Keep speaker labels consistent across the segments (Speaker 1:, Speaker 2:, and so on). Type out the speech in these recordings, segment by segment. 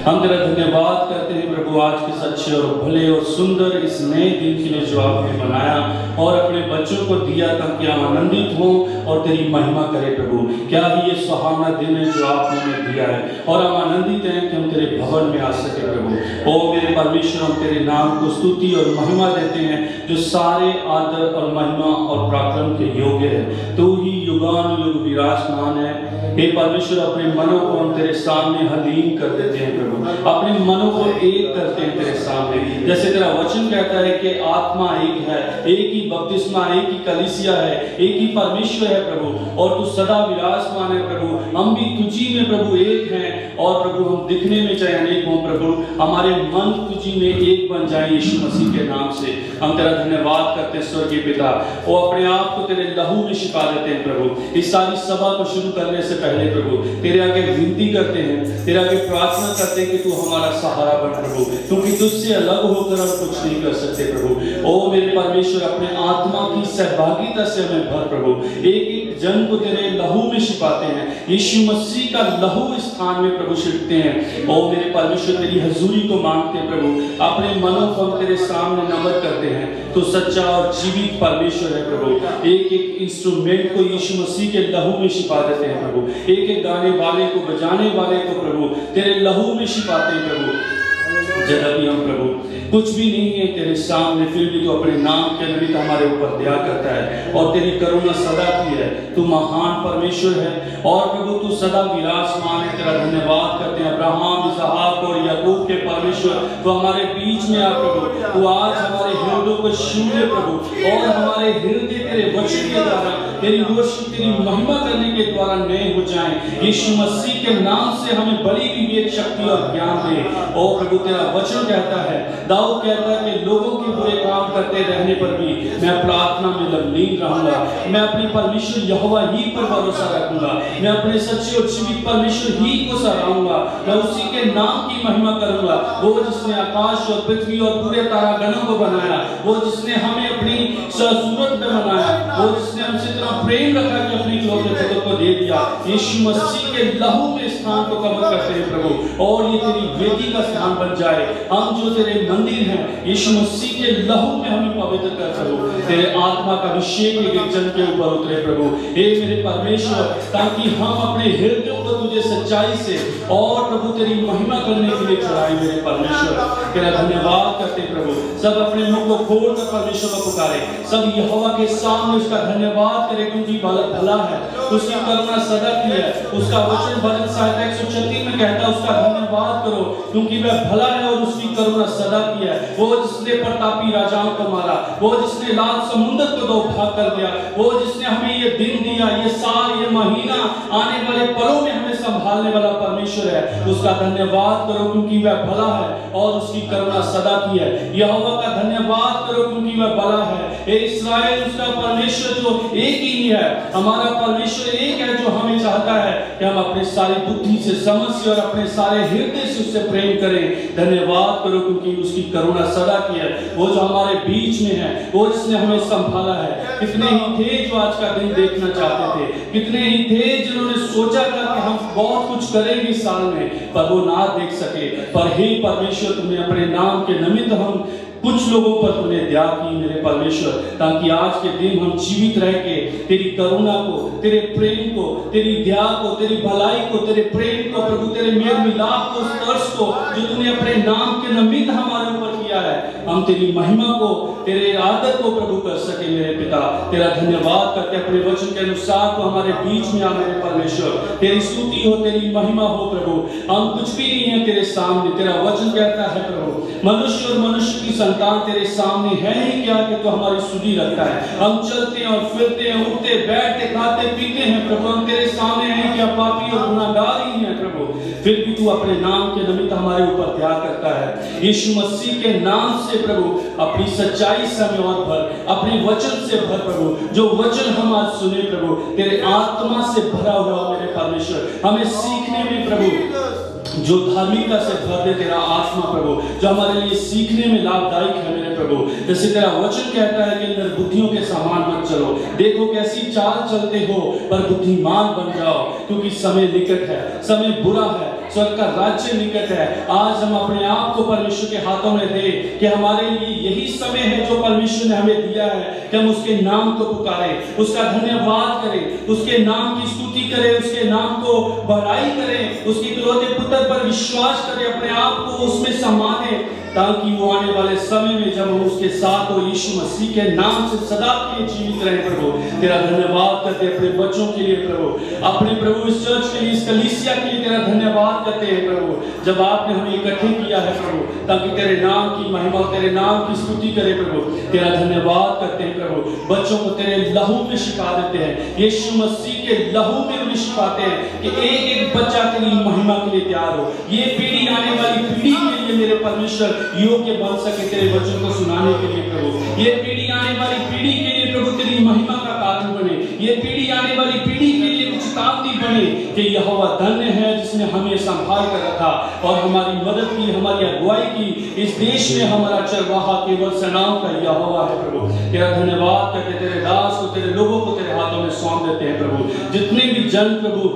Speaker 1: हम तेरा धन्यवाद करते हैं प्रभु आज के सच्चे और भले और सुंदर इस नए दिन के लिए जो आपने बनाया और अपने बच्चों को दिया ताकि हम आनंदित हों और तेरी महिमा करें प्रभु। क्या ही ये सुहावना दिन है जो आपने हमें दिया है और हम आनंदित हैं कि हम तेरे भवन में आ सके प्रभु। ओ मेरे परमेश्वर, हम तेरे नाम को स्तुति और महिमा देते हैं जो सारे आदर और महिमा और पराक्रम के योग्य है। तू ही युगानुयुग विराजमान है। हे परमेश्वर, अपने मनों को हम तेरे सामने हलीन कर देते हैं प्रभु, अपने मनों को एक करते हैं तेरे सामने। जैसे तेरा वचन कहता है कि आत्मा एक है, एक ही बपतिस्मा, एक ही कलीसिया है, एक ही परमेश्वर है प्रभु, और तू सदा विराजमान है प्रभु। हम भी तुझी में प्रभु एक हैं और प्रभु हम दिखने में चाहे अनेक हों प्रभु, हमारे मन तुझी में एक बन जाए यीशु मसीह के नाम से। हम तेरा धन्यवाद करते हैं स्वर्गीय पिता, और अपने आप को तेरे लहू में छिपा देते हैं प्रभु। इस सारी सभा को शुरू करने से पहले प्रभु तेरे आगे विनती करते हैं, तेरे आगे प्रार्थना करते हैं कि तू हमारा सहारा बन प्रभु, क्योंकि तुझसे अलग होकर हम कुछ नहीं कर सकते प्रभु। ओ मेरे परमेश्वर, अपने आत्मा की सहभागिता से हमें भर प्रभु। एक एक जन को तेरे लहू में छिपाते हैं, यीशु मसीह का लहू इस स्थान में प्रभु छिड़कते हैं। ओ मेरे परमेश्वर, तेरी हजूरी को मांगते हैं प्रभु, अपने मनों को हम तेरे सामने नमन करते हैं। तो सच्चा और जीवित परमेश्वर है प्रभु। एक एक इंस्ट्रूमेंट को यीशु मसीह के लहू में छिपा देते हैं प्रभु, एक एक गाने वाले को, बजाने वाले को प्रभु तेरे लहू में छिपाते हैं प्रभु। यद्यपि हम प्रभु कुछ भी नहीं है तेरे सामने, फिर भी तू अपने नाम के निमित्त हमारे ऊपर दया करता है और तेरी करुणा सदा की है। तू महान परमेश्वर है और प्रभु तू सदा विराजमान है। तेरा धन्यवाद करते हैं अब्राहम, इसहाक और याकूब के परमेश्वर, तो हमारे बीच में आ प्रभु। तू आज हमारे हृदयों को छू ले प्रभु, और हमारे हृदय तेरे वचन के द्वारा, तेरी रोशनी, तेरी महिमा करने के द्वारा नए हो जाएं। यीशु मसीह के नाम से हमें बड़ी विवेक, शक्ति और ज्ञान दे। और प्रभु तेरा वचन कहता है, दाऊद कहता है कि लोगों के बुरे काम करते रहने पर भी मैं प्रार्थना में लवलीन रहूंगा। मैं अपने परमेश्वर यहोवा ही पर भरोसा रखूंगा। मैं अपने सच्चे और जीवित परमेश्वर ही को सराहूंगा। मैं उसी के नाम की महिमा करूंगा। वो जिसने आकाश और पृथ्वी और पूरे तारागणों को बनाया, वो जिसने हमें अपनी सूरत में बनाया, वो जिसने हमसे इतना प्रेम रखा कि अपनी इकलौते पुत्र को दे दिया। यीशु मसीह के लहू में स्थान को कवर करते हैं प्रभु, और ये तेरी वेदी का स्थान बन जाए। हम जो तेरे मंदिर हैं, यीशु मसीह के लहू में हमें पवित्र कर प्रभु। तेरे आत्मा का अभिषेक एक जन के ऊपर उतरे प्रभु, हे मेरे परमेश्वर, ताकि हम अपने हृदयों को तुझे सच्चाई से और प्रभु तेरी महिमा करने के लिए चढ़ाएं। मेरे परमेश्वर तेरा धन्यवाद करते प्रभु। सब अपने मुंह को खोल कर परमेश्वर को पुकारे, सब यहोवा के सामने उसका धन्यवाद करें, क्योंकि भला है, उसकी करुणा सदा की है। उसका वचन भजन संहिता 136 में कहता है, उसका धन्यवाद करो क्योंकि वह भला है और उसकी करुणा सदा की है। वो जिसने प्रतापी राजाओं को मारा, वो जिसने लाल समुद्र को दो भाग कर दिया, वो जिसने हमें ये दिन दिया, ये साल, ये महीना, आने वाले पलों में हमें संभालने वाला परमेश्वर है। उसका धन्यवाद करो क्योंकि वह भला है और उसकी करुणा सदा की है। यहोवा का धन्यवाद करो क्योंकि वह भला है। हे इस्राएल, उसका परमेश्वर जो एक ही है, हमारा परमेश्वर एक है, जो हमें चाहता है कि हम अपने सारी बुद्धि से, समझ से और अपने सारे हृदय से उससे प्रेम करें। धन्यवाद करो क्योंकि उसकी करुणा सदा की है। वो जो हमारे बीच में है, वो जिसने हमें संभाला है। कितने ही थे जो आज का दिन देखना चाहते थे, कितने ही थे जिन्होंने सोचा था कि हम बहुत कुछ करेंगे साल में, पर वो ना देख सके। पर हे परमेश्वर, तुमने अपने नाम के निमित्त हम कुछ लोगों पर तुमने दया की मेरे परमेश्वर, ताकि आज के दिन हम जीवित रह के तेरी करुणा को, तेरे प्रेम को, तेरी दया को, तेरी भलाई को, तेरे प्रेम को प्रभु, तेरे मेल मिलाप को, स्पर्श को जो तूने अपने नाम के निमित्त हमारे ऊपर किया है, हम तेरी महिमा को, तेरे आदर को प्रभु कर सके। मेरे पिता तेरा धन्यवाद करते अपने वचन के अनुसार तो हमारे बीच में आ मेरे परमेश्वर। तेरी स्तुति हो, तेरी महिमा हो प्रभु। हम कुछ भी नहीं है तेरे सामने। तेरा वचन कहता है प्रभु, मनुष्य और मनुष्य की संतान तेरे सामने है ही क्या कि तो हमारी सुधि रखता है। हम चलते हैं और फिरते हैं, उठते बैठते, खाते पीते हैं प्रभु, हम तेरे सामने हैं क्या पापी और गुनाहगार ही हैं प्रभु। फिर भी तू अपने नाम के निमित्त हमारे ऊपर दया करता है। यीशु मसीह के नाम से प्रभु अपनी सच्चाई से हमें और भर, अपने वचन से भर प्रभु। जो वचन हम आज सुने प्रभु, तेरे आत्मा से भरा हुआ मेरे परमेश्वर, हमें सीखने में प्रभु जो धार्मिकता से भर दे तेरा आत्मा प्रभु, जो हमारे लिए सीखने में लाभदायक है मेरे प्रभु। जैसे तेरा वचन कहता है कि निर्बुद्धियों के समान मत चलो, देखो कैसी चाल चलते हो, पर बुद्धिमान बन जाओ, क्योंकि समय निकट है, समय बुरा है। स्वर्ग का राज्य निकट है। आज हम अपने आप को परमेश्वर के हाथों में दें कि हमारे लिए यही समय है जो परमेश्वर ने हमें दिया है कि हम उसके नाम को पुकारें, उसका धन्यवाद करें, उसके नाम की स्तुति करें, उसके नाम को बढ़ाई करें, उसके इकलौते पुत्र पर विश्वास करें, अपने आप को उसमें समाने, ताकि वो आने वाले समय में जब हम उसके साथ हो यीशु मसीह के नाम से सदा के लिए जीवित रहे। प्रभु तेरा धन्यवाद करते हैं अपने बच्चों के लिए प्रभु, अपने प्रभु इस चर्च के लिए, इस कलीसिया के लिए तेरा धन्यवाद करते हैं प्रभु, जब आपने हमें इकट्ठे किया है प्रभु, ताकि तेरे नाम की महिमा, तेरे नाम की स्तुति करें प्रभु। तेरा धन्यवाद करते हैं प्रभु, बच्चों को तेरे लहू में छिपा देते हैं, यीशु मसीह के लहू में उन्हें छिपाते हैं कि एक एक बच्चा तेरी महिमा के लिए तैयार हो। ये पीढ़ी आने वाली पीढ़ी के लिए मेरे परमेश्वर योग्य बन सके तेरे वचन को सुनाने के लिए प्रभु। ये पीढ़ी आने वाली पीढ़ी के लिए प्रभु तेरी महिमा का कारण बने। ये पीढ़ी आने वाली पीढ़ी के लिए चेतावनी बने कि यहोवा धन्य है जिसने हमें संभाल कर रखा और हमारी मदद की, हमारी अगुवाई की। इस देश में हमारा चरवाहा केवल सनाम का यहोवा है प्रभु। तेरा धन्यवाद करके तेरे दास को, तेरे लोगों को तेरे हाथों में सौंप देते हैं प्रभु। जितने भी जन प्रभु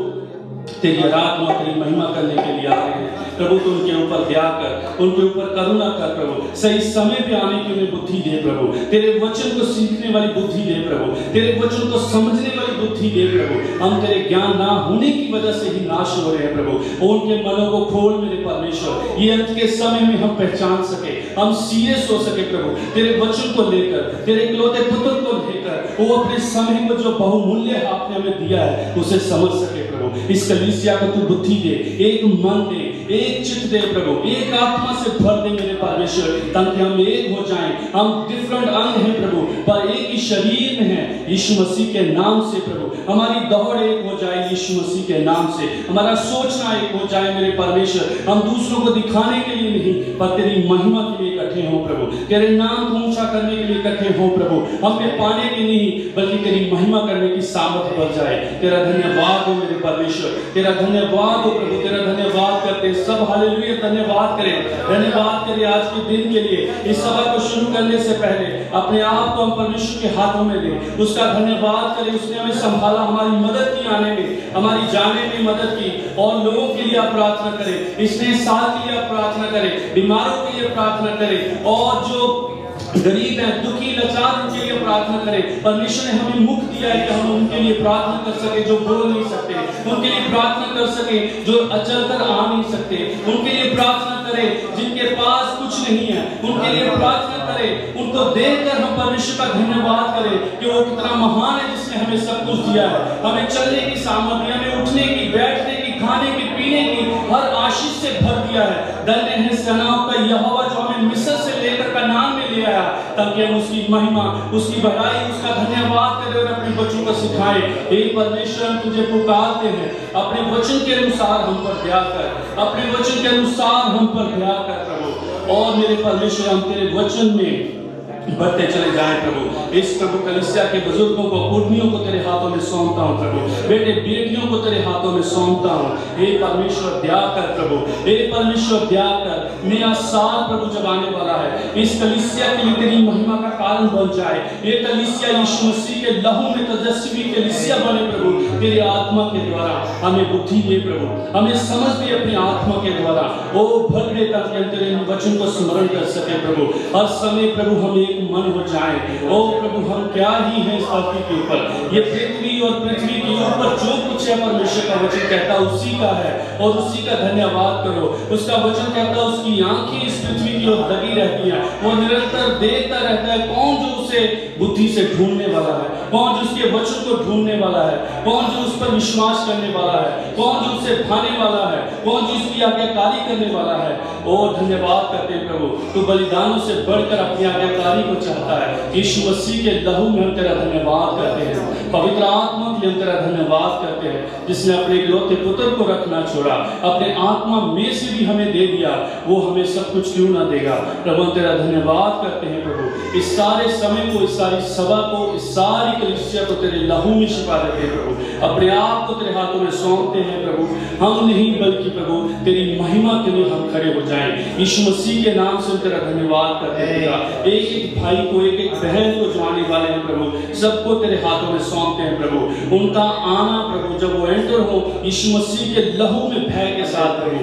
Speaker 1: तेरी आराधना, तेरी महिमा करने के लिए आ रहे हैं प्रभु, तो उनके ऊपर दया कर, उनके ऊपर करुणा कर प्रभु। सही समय पे आने की उन्हें बुद्धि दे प्रभु, तेरे वचन को सीखने वाली बुद्धि दे प्रभु, तेरे वचन को समझने वाली बुद्धि दे प्रभु। हम तेरे ज्ञान ना होने की वजह से ही नाश हो रहे हैं प्रभु। उनके मनों को खोल मेरे परमेश्वर, ये अंत के समय में हम पहचान सके, हम सीरियस हो सके प्रभु, तेरे वचन को लेकर, तेरे इकलौते पुत्र को लेकर, वो अपने समय को जो बहुमूल्य आपने हमें दिया है उसे समझ सके प्रभु। इस कलीसिया को तू बुद्धि दे, एक मन दे, एक चित्त दे प्रभु, एक आत्मा से भर दे मेरे परमेश्वर, ताकि हम एक हो जाएं। हम डिफरेंट अंग हैं प्रभु, पर एक ही शरीर में हैं यीशु मसीह के नाम से प्रभु। हमारी दौड़ एक हो जाए यीशु मसीह के नाम से, हमारा सोचना एक हो जाए मेरे परमेश्वर। हम दूसरों को दिखाने के लिए नहीं, पर तेरी महिमा के लिए इकट्ठे हों प्रभु, तेरे नाम को ऊंचा करने के लिए इकट्ठे हों प्रभु। हमें पाने के नहीं बल्कि तेरी महिमा करने की सामर्थ बढ़ जाए। तेरा धन्यवाद हो मेरे परमेश्वर, तेरा धन्यवाद हो प्रभु, तेरा धन्यवाद करते सब। हालेलुया, धन्यवाद करें, धन्यवाद करें आज के दिन के लिए। इस सभा को शुरू करने से पहले अपने आप को हम परमेश्वर के हाथों में दें, उसका धन्यवाद करें। उसने हमें संभाला, हमारी मदद की आने में, हमारी जाने में मदद की, और लोगों के लिए आप प्रार्थना करें, इसने साल के लिए आप प्रार्थना करें, बीमारों के लिए प्रार्थना करें, और जो गरीब है, दुखी, लाचार, उनके लिए प्रार्थना करें। परमेश्वर ने हमें मुक्त दिया है कि हम उनके लिए प्रार्थना कर सके जो बोल नहीं सकते, उनके लिए प्रार्थना कर सके जो अचल कर आ नहीं सकते, उनके लिए प्रार्थना करें जिनके पास कुछ नहीं है, उनके लिए प्रार्थना करें। उनको देखकर हम परमेश्वर का धन्यवाद करें कि वो कितना महान है जिसने हमें सब कुछ दिया है, हमें चलने की सामर्थ्य, हमें उठने की, बैठने की, खाने की, पीने की हर आशीष से भर दिया है। धन्य है सेनाओं का यहोवा जो हमें मिस्र से लेकर कनान में ले आया, ताकि हम उसकी महिमा, उसकी बढ़ाई, उसका धन्यवाद करें और अपने बच्चों को सिखाएं। हे परमेश्वर, हम तुझे पुकारते हैं, अपने वचन के अनुसार हम पर दया कर, अपने वचन के अनुसार हम पर दया कर प्रभु। और मेरे परमेश्वर, हम तेरे वचन में बढ़ते चले जाएं प्रभु। इस प्रभु कलीसिया के बुजुर्गों को, पुरनियों को तेरे हाथों में सौंपता हूं प्रभु, बेटे बेटियों को तेरे हाथों में सौंपता हूं। हे परमेश्वर, दया कर प्रभु, हे परमेश्वर, दया कर। नया साल प्रभु जब आने वाला है, इस कलीसिया के लिए तेरी महिमा का कारण बन जाए। ये कलीसिया यीशु मसीह के लहू में तेजस्वी कलीसिया बने प्रभु। तेरी आत्मा के द्वारा हमें बुद्धि दे प्रभु, हमें समझ दे अपनी आत्मा के द्वारा। ओ भर दे ताकि हम तेरे वचन को स्मरण कर सके प्रभु। हर समय प्रभु हम एक मन हो जाए। ओ प्रभु, हम क्या ही हैं इस धरती के ऊपर, ये पृथ्वी और पृथ्वी के ऊपर जो कुछ है परमेश्वर का वचन कहता है उसी का है, और उसी का धन्यवाद करो। उसका वचन कहता है उसकी आंखें इस पृथ्वी की ओर लगी रहती हैं, वो निरंतर देखता रहता है कौन जो उसे बुद्धि से ढूंढने वाला है, कौन जो उसके वचन को ढूंढने वाला है, कौन जो उस पर विश्वास करने वाला है, कौन जो उसे भाने वाला है, कौन जो उसकी आज्ञाकारी करने वाला है। ओ धन्यवाद करते हैं प्रभु, तू बलिदानों से बढ़कर अपनी आज्ञाकारी को चाहता है। यीशु मसीह के लहू में हम तेरा धन्यवाद करते हैं, पवित्र आत्मा के हम तेरा धन्यवाद करते हैं जिसने अपने इकलौते पुत्र को रखना छोड़ा, अपने आत्मा में से भी हमें दे दिया, वो हमें सब कुछ क्यों ना देगा। प्रभु तेरा धन्यवाद करते हैं प्रभु, इस सारे समय को, इस सारी सभा को, इस सारी कलीसिया को तेरे लहू में छिपा देते हैं प्रभु। अपने आप को तेरे हाथों में सौंपते हैं प्रभु। हम नहीं बल्कि प्रभु तेरी महिमा के लिए हम खड़े हो जाएं। यीशु मसीह के नाम से तेरा धन्यवाद करते हैं। एक एक भाई को, एक एक बहन को जो आने वाले हैं प्रभु, सबको तेरे हाथों में सौंपते हैं प्रभु। उनका आना प्रभु, जब वो एंटर हो यीशु मसीह के लहू में भय के साथ प्रभु,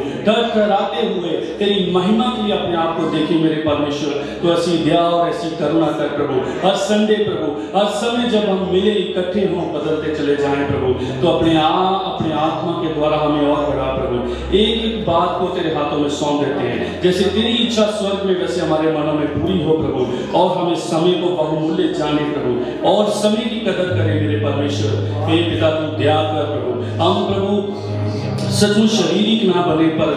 Speaker 1: डराते हुए तेरी महिमा के लिए अपने आप को देखे मेरे परमेश्वर। तो ऐसी दया और ऐसी करुणा कर प्रभु, हर संडे प्रभु, हर समय जब हम मिले इकट्ठे हों, बदलते चले जाएं प्रभु। तो अपने आत्मा के द्वारा हमें और बढ़ा प्रभु। एक एक बात को तेरे हाथों में सौंप देते हैं, जैसे तेरी इच्छा स्वर्ग में वैसे हमारे मनों में पूरी हो प्रभु। और हमें समय को बहुमूल्य जाने प्रभु, और समय की कदर करें मेरे परमेश्वर। हे पिता तू दया कर प्रभु। हम प्रभु सचमुच शारीरिक ना बने पर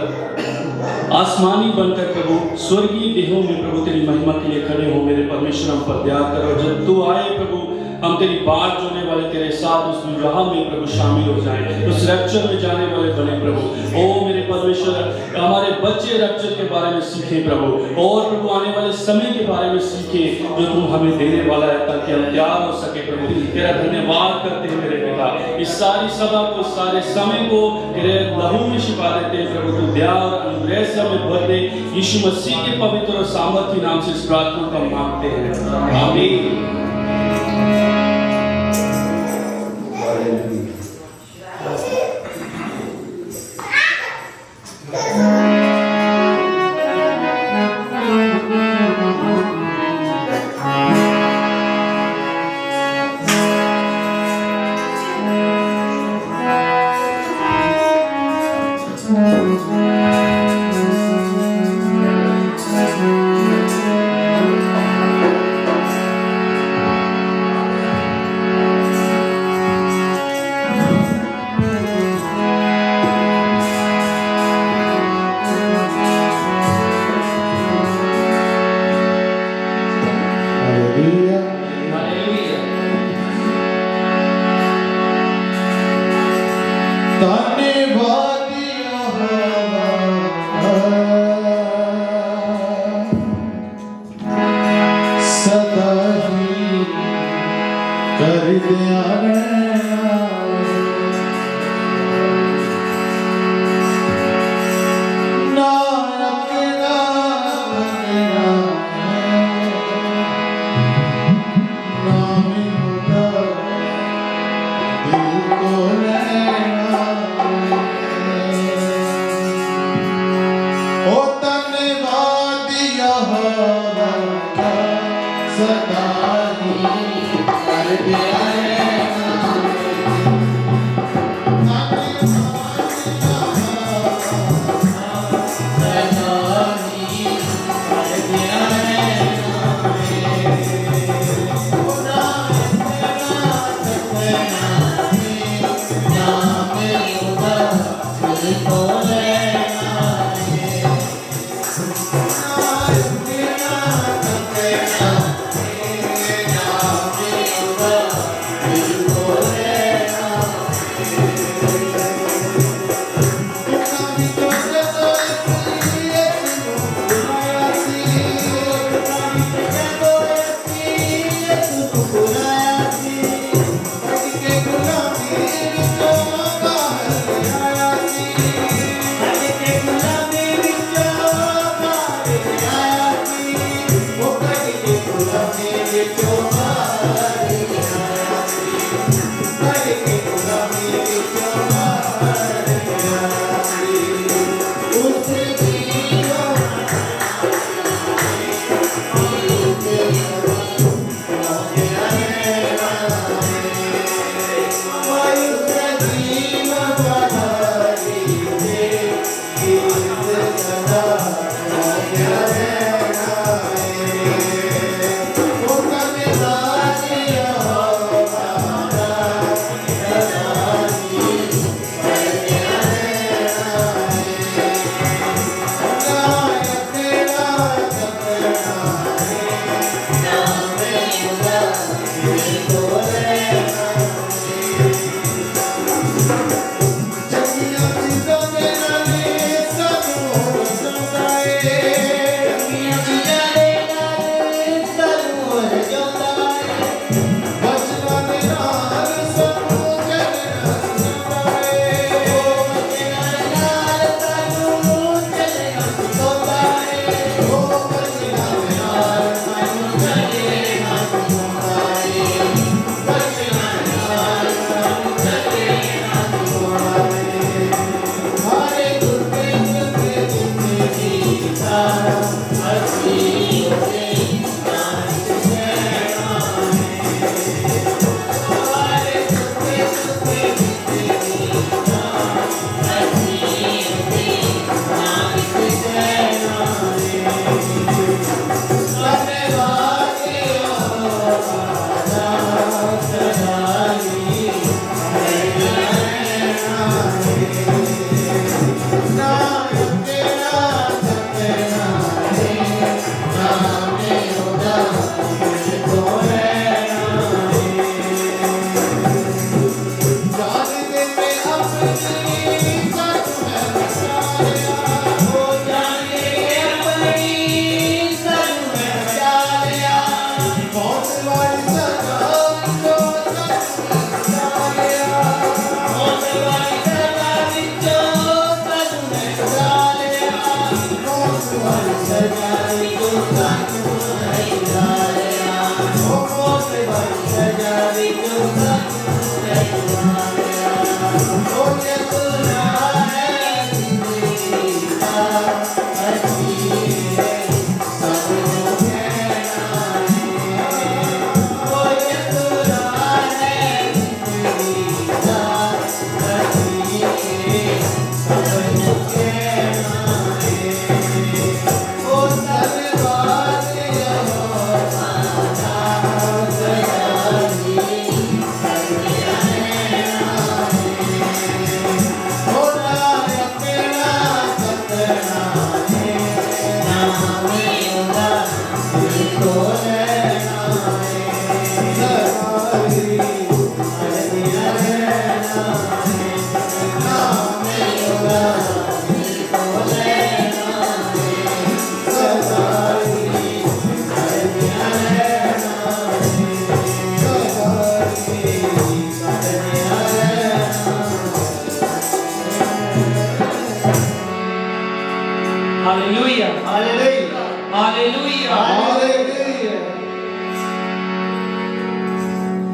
Speaker 1: आसमानी बनकर प्रभु स्वर्गीय देहों में प्रभु तेरी महिमा के लिए खड़े हो मेरे परमेश्वर। हम पर दया करो। जब तू आए प्रभु, हम तेरी बाट जोने वाले तेरे साथ उस विवाह में प्रभु शामिल हो जाएं, उस रैप्चर में जाने वाले बने प्रभु। ओ मेरे परमेश्वर, हमारे बच्चे रैप्चर के बारे में सीखें प्रभु, और प्रभु आने वाले समय के बारे में सीखें जो तू हमें देने वाला है, ताकि हम तैयार हो सके प्रभु। तेरा धन्यवाद करते हैं मेरे पिता। इस सारी सभा को, इस सारे समय को तेरे लहू में छिपा देते हैं प्रभु। तू दया और अनुग्रह से हमें भर दे। यीशु मसीह के पवित्र और सामर्थ्य नाम से इस प्रार्थना को मांगते हैं, आमीन।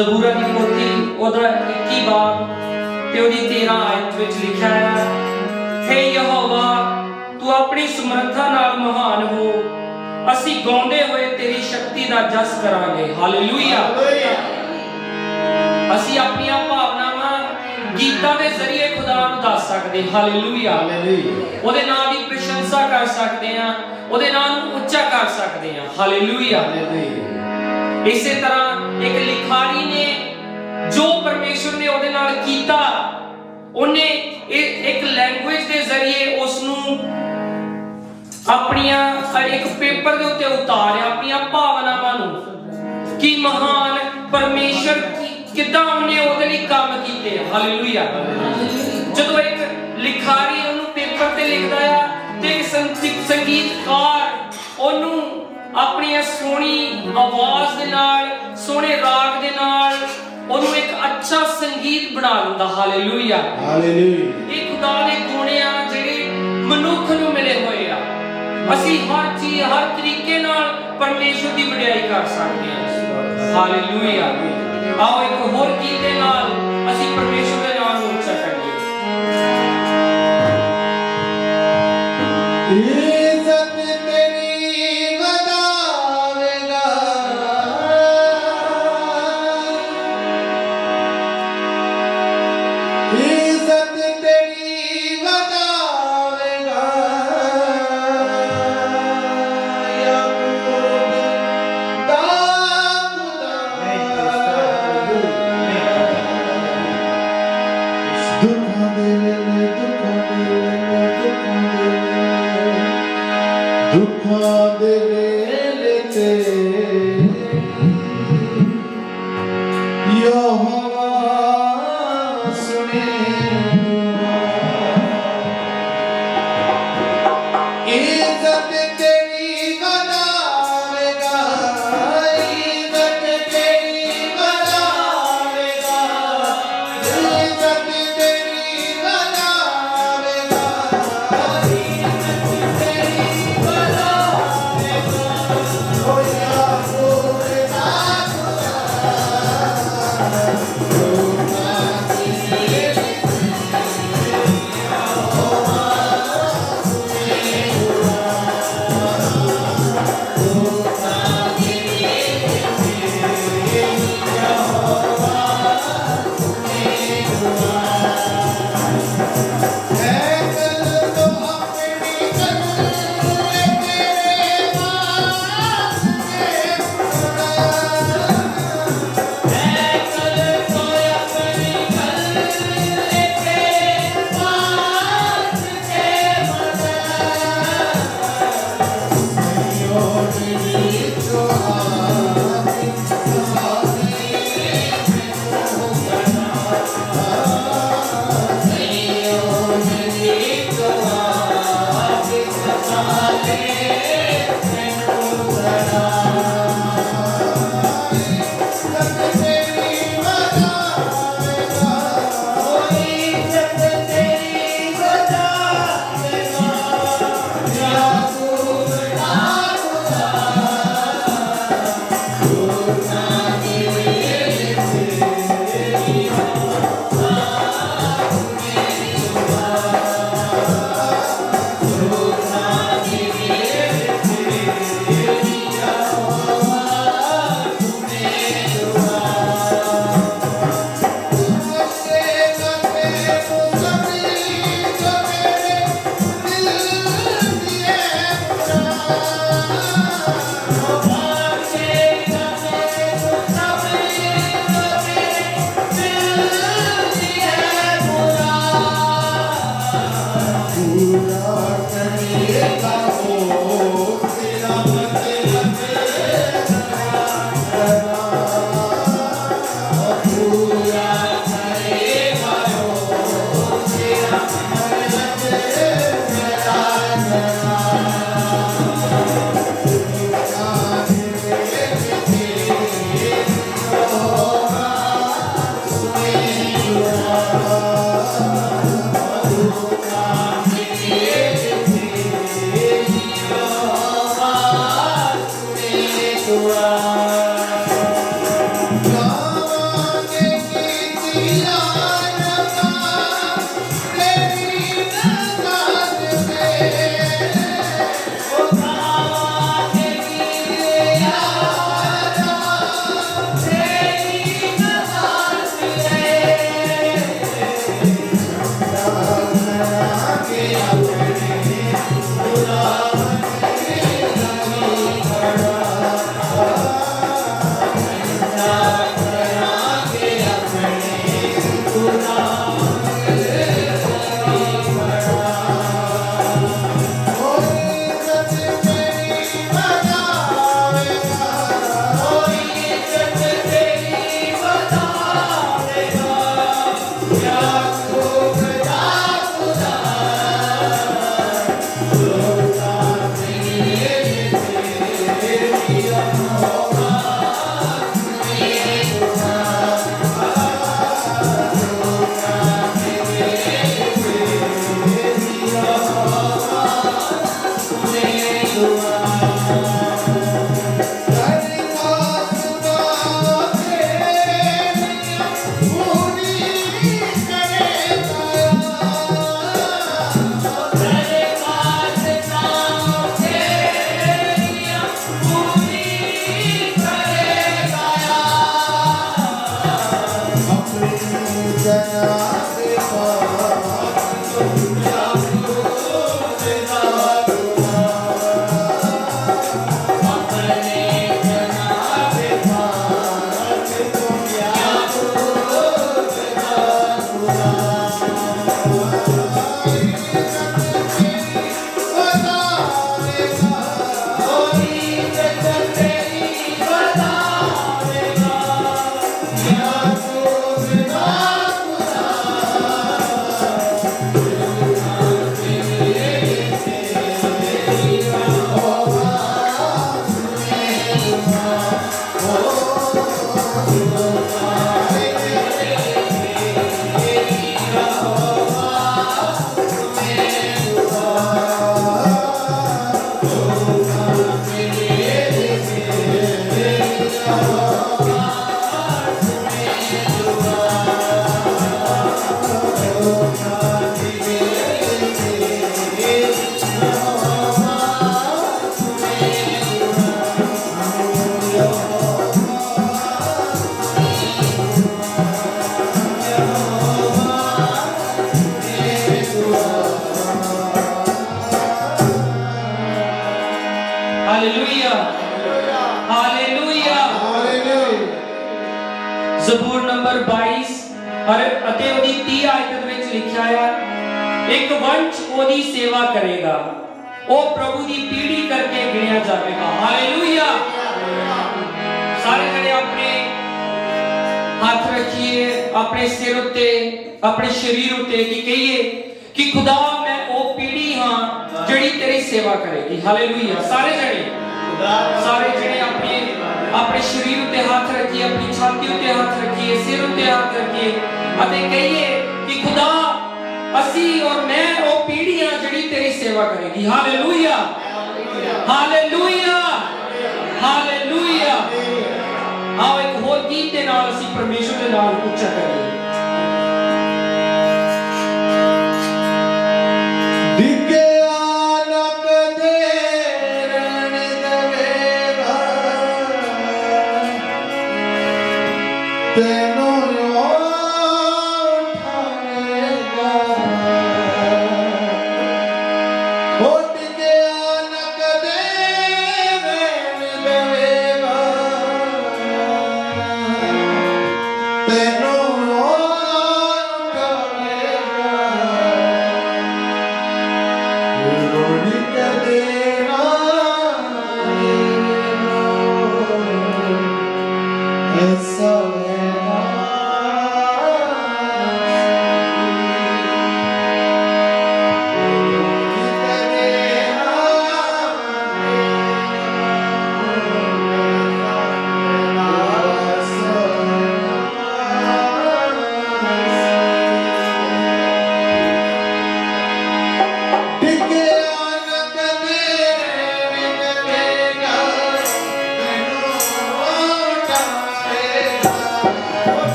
Speaker 2: ਜ਼ਬੂਰਾਂ ਦੀ ਪੋਥੀ ਉਹਦਾ 21 ਬਾਬ ਤੇ ਉਹਦੀ 13 ਆਇਤ ਵਿੱਚ ਲਿਖਿਆ ਹੈ, हे ਯਹੋਵਾ ਤੂੰ ਆਪਣੀ ਸਮਰੱਥਾ ਨਾਲ ਮਹਾਨ ਹੋ, ਅਸੀਂ ਗਾਉਂਦੇ ਹੋਏ ਤੇਰੀ ਸ਼ਕਤੀ ਦਾ ਜਸ ਕਰਾਂਗੇ। ਹਾਲੇਲੂਇਆ। ਅਸੀਂ ਆਪਣੀਆਂ ਭਾਵਨਾਵਾਂ ਗੀਤਾਂ ਦੇ ਜ਼ਰੀਏ ਖੁਦਾ ਨੂੰ ਦੱਸ ਸਕਦੇ। ਹਾਲੇਲੂਇਆ। ਉਹਦੇ ਨਾਮ ਦੀ ਪ੍ਰਸ਼ੰਸਾ ਕਰ ਸਕਦੇ ਹਾਂ, ਉਹਦੇ ਨਾਮ ਨੂੰ ਉੱਚਾ ਕਰ ਸਕਦੇ ਹਾਂ। ਹਾਲੇਲੂਇਆ। ਇਸੇ ਤਰ੍ਹਾਂ ਇੱਕ ਲਿਖਾਰੀ ਨੇ ਜੋ ਪਰਮੇਸ਼ਰ ਨੇ ਉਹਦੇ ਨਾਲ ਕੀਤਾ, ਉਹਨੇ ਇੱਕ ਲੈਂਗੁਏਜ ਦੇ ਜ਼ਰੀਏ ਉਸ ਨੂੰ ਆਪਣੀਆਂ ਇੱਕ ਪੇਪਰ ਦੇ ਉੱਤੇ ਉਤਾਰਿਆ, ਆਪਣੀਆਂ ਭਾਵਨਾਵਾਂ ਨੂੰ ਕਿ ਮਹਾਨ ਪਰਮੇਸ਼ਰ ਕਿੱਦਾਂ ਉਹਨੇ ਉਹਦੇ ਲਈ ਕੰਮ ਕੀਤੇ। ਹਾਲੇਲੂਇਆ। ਜਦੋਂ ਇੱਕ ਲਿਖਾਰੀ ਉਹਨੂੰ ਪੇਪਰ ਤੇ ਲਿਖਦਾ ਆ ਤੇ ਇੱਕ ਸੰਗੀਤਕਾਰ ਉਹਨੂੰ ਆਪਣੀ ਸੋਹਣੀ ਆਵਾਜ਼ ਦੇ ਨਾਲ, ਸੋਹਣੇ ਰਾਗ ਦੇ ਨਾਲ ਉਹਨੂੰ ਇੱਕ ਅੱਛਾ ਸੰਗੀਤ ਬਣਾ ਦਿੰਦਾ। ਹਾਲੇਲੂਇਆ। ਇਹ ਖੁਦਾ ਦੇ ਗੁਣ ਆ ਜਿਹੜੇ ਮਨੁੱਖ ਨੂੰ ਮਿਲੇ ਹੋਏ ਆ। ਅਸੀਂ ਹਰ ਚੀਜ਼ ਹਰ ਤਰੀਕੇ ਨਾਲ ਪਰਮੇਸ਼ਰ ਦੀ ਵਡਿਆਈ ਕਰ ਸਕਦੇ ਹਾਂ। ਹਾਲੇਲੂਇਆ। ਆਓ ਇੱਕ ਹੋਰ ਗੀਤ ਦੇ ਨਾਲ ਅਸੀਂ ਪਰਮੇਸ਼ਰ ਦੇ ਨਾਮ ਨੂੰ ਉੱਚਾ ਕਰੀਏ।
Speaker 3: Yeah.
Speaker 2: और अते ओदी 30 आयत ਵਿੱਚ ਲਿਖਿਆ ਆ ਇੱਕ ਵੰਸ਼ ਉਹਦੀ ਸੇਵਾ ਕਰੇਗਾ ਉਹ ਪ੍ਰਭੂ ਦੀ ਪੀੜ੍ਹੀ ਕਰਕੇ ਗਿਣਿਆ ਜਾਵੇਗਾ ਹਾਲੇਲੂਇਆ ਸਾਰੇ ਜਣੇ ਆਪਣੇ ਹੱਥ ਰੱਖੀਏ ਆਪਣੇ ਸਿਰ ਉੱਤੇ ਆਪਣੇ ਸਰੀਰ ਉੱਤੇ ਕਿ ਕਹੀਏ ਕਿ ਖੁਦਾ ਮੈਂ ਉਹ ਪੀੜ੍ਹੀ ਹਾਂ ਜਿਹੜੀ ਤੇਰੀ ਸੇਵਾ ਕਰੇਗੀ ਹਾਲੇਲੂਇਆ ਸਾਰੇ ਜਣੇ ਆਪਣੇ ਆਪਣੇ ਸਰੀਰ ਉੱਤੇ ਹੱਥ ਰੱਖੀਏ ਆਪਣੀ ਛਾਤੀ ਉੱਤੇ ਹੱਥ ਰੱਖੀਏ ਸਿਰ ਉੱਤੇ ਹੱਥ ਰੱਖੀਏ ਅਤੇ ਕਹੀਏ ਕਿ ਖੁਦਾ ਅਸੀਂ ਔਰ ਮੈਂ ਉਹ ਪੀੜ੍ਹੀ ਹਾਂ ਜਿਹੜੀ ਤੇਰੀ ਸੇਵਾ ਕਰੇਗੀ ਹਾਲੇਲੂਇਆ ਹਾਲੇਲੂਇਆ ਹਾਲੇਲੂਇਆ ਆਓ ਇੱਕ ਹੋਰ ਗੀਤ ਦੇ ਨਾਲ ਅਸੀਂ ਪਰਮੇਸ਼ਰ ਦੇ ਨਾਮ ਨੂੰ ਉੱਚਾ ਕਰੀਏ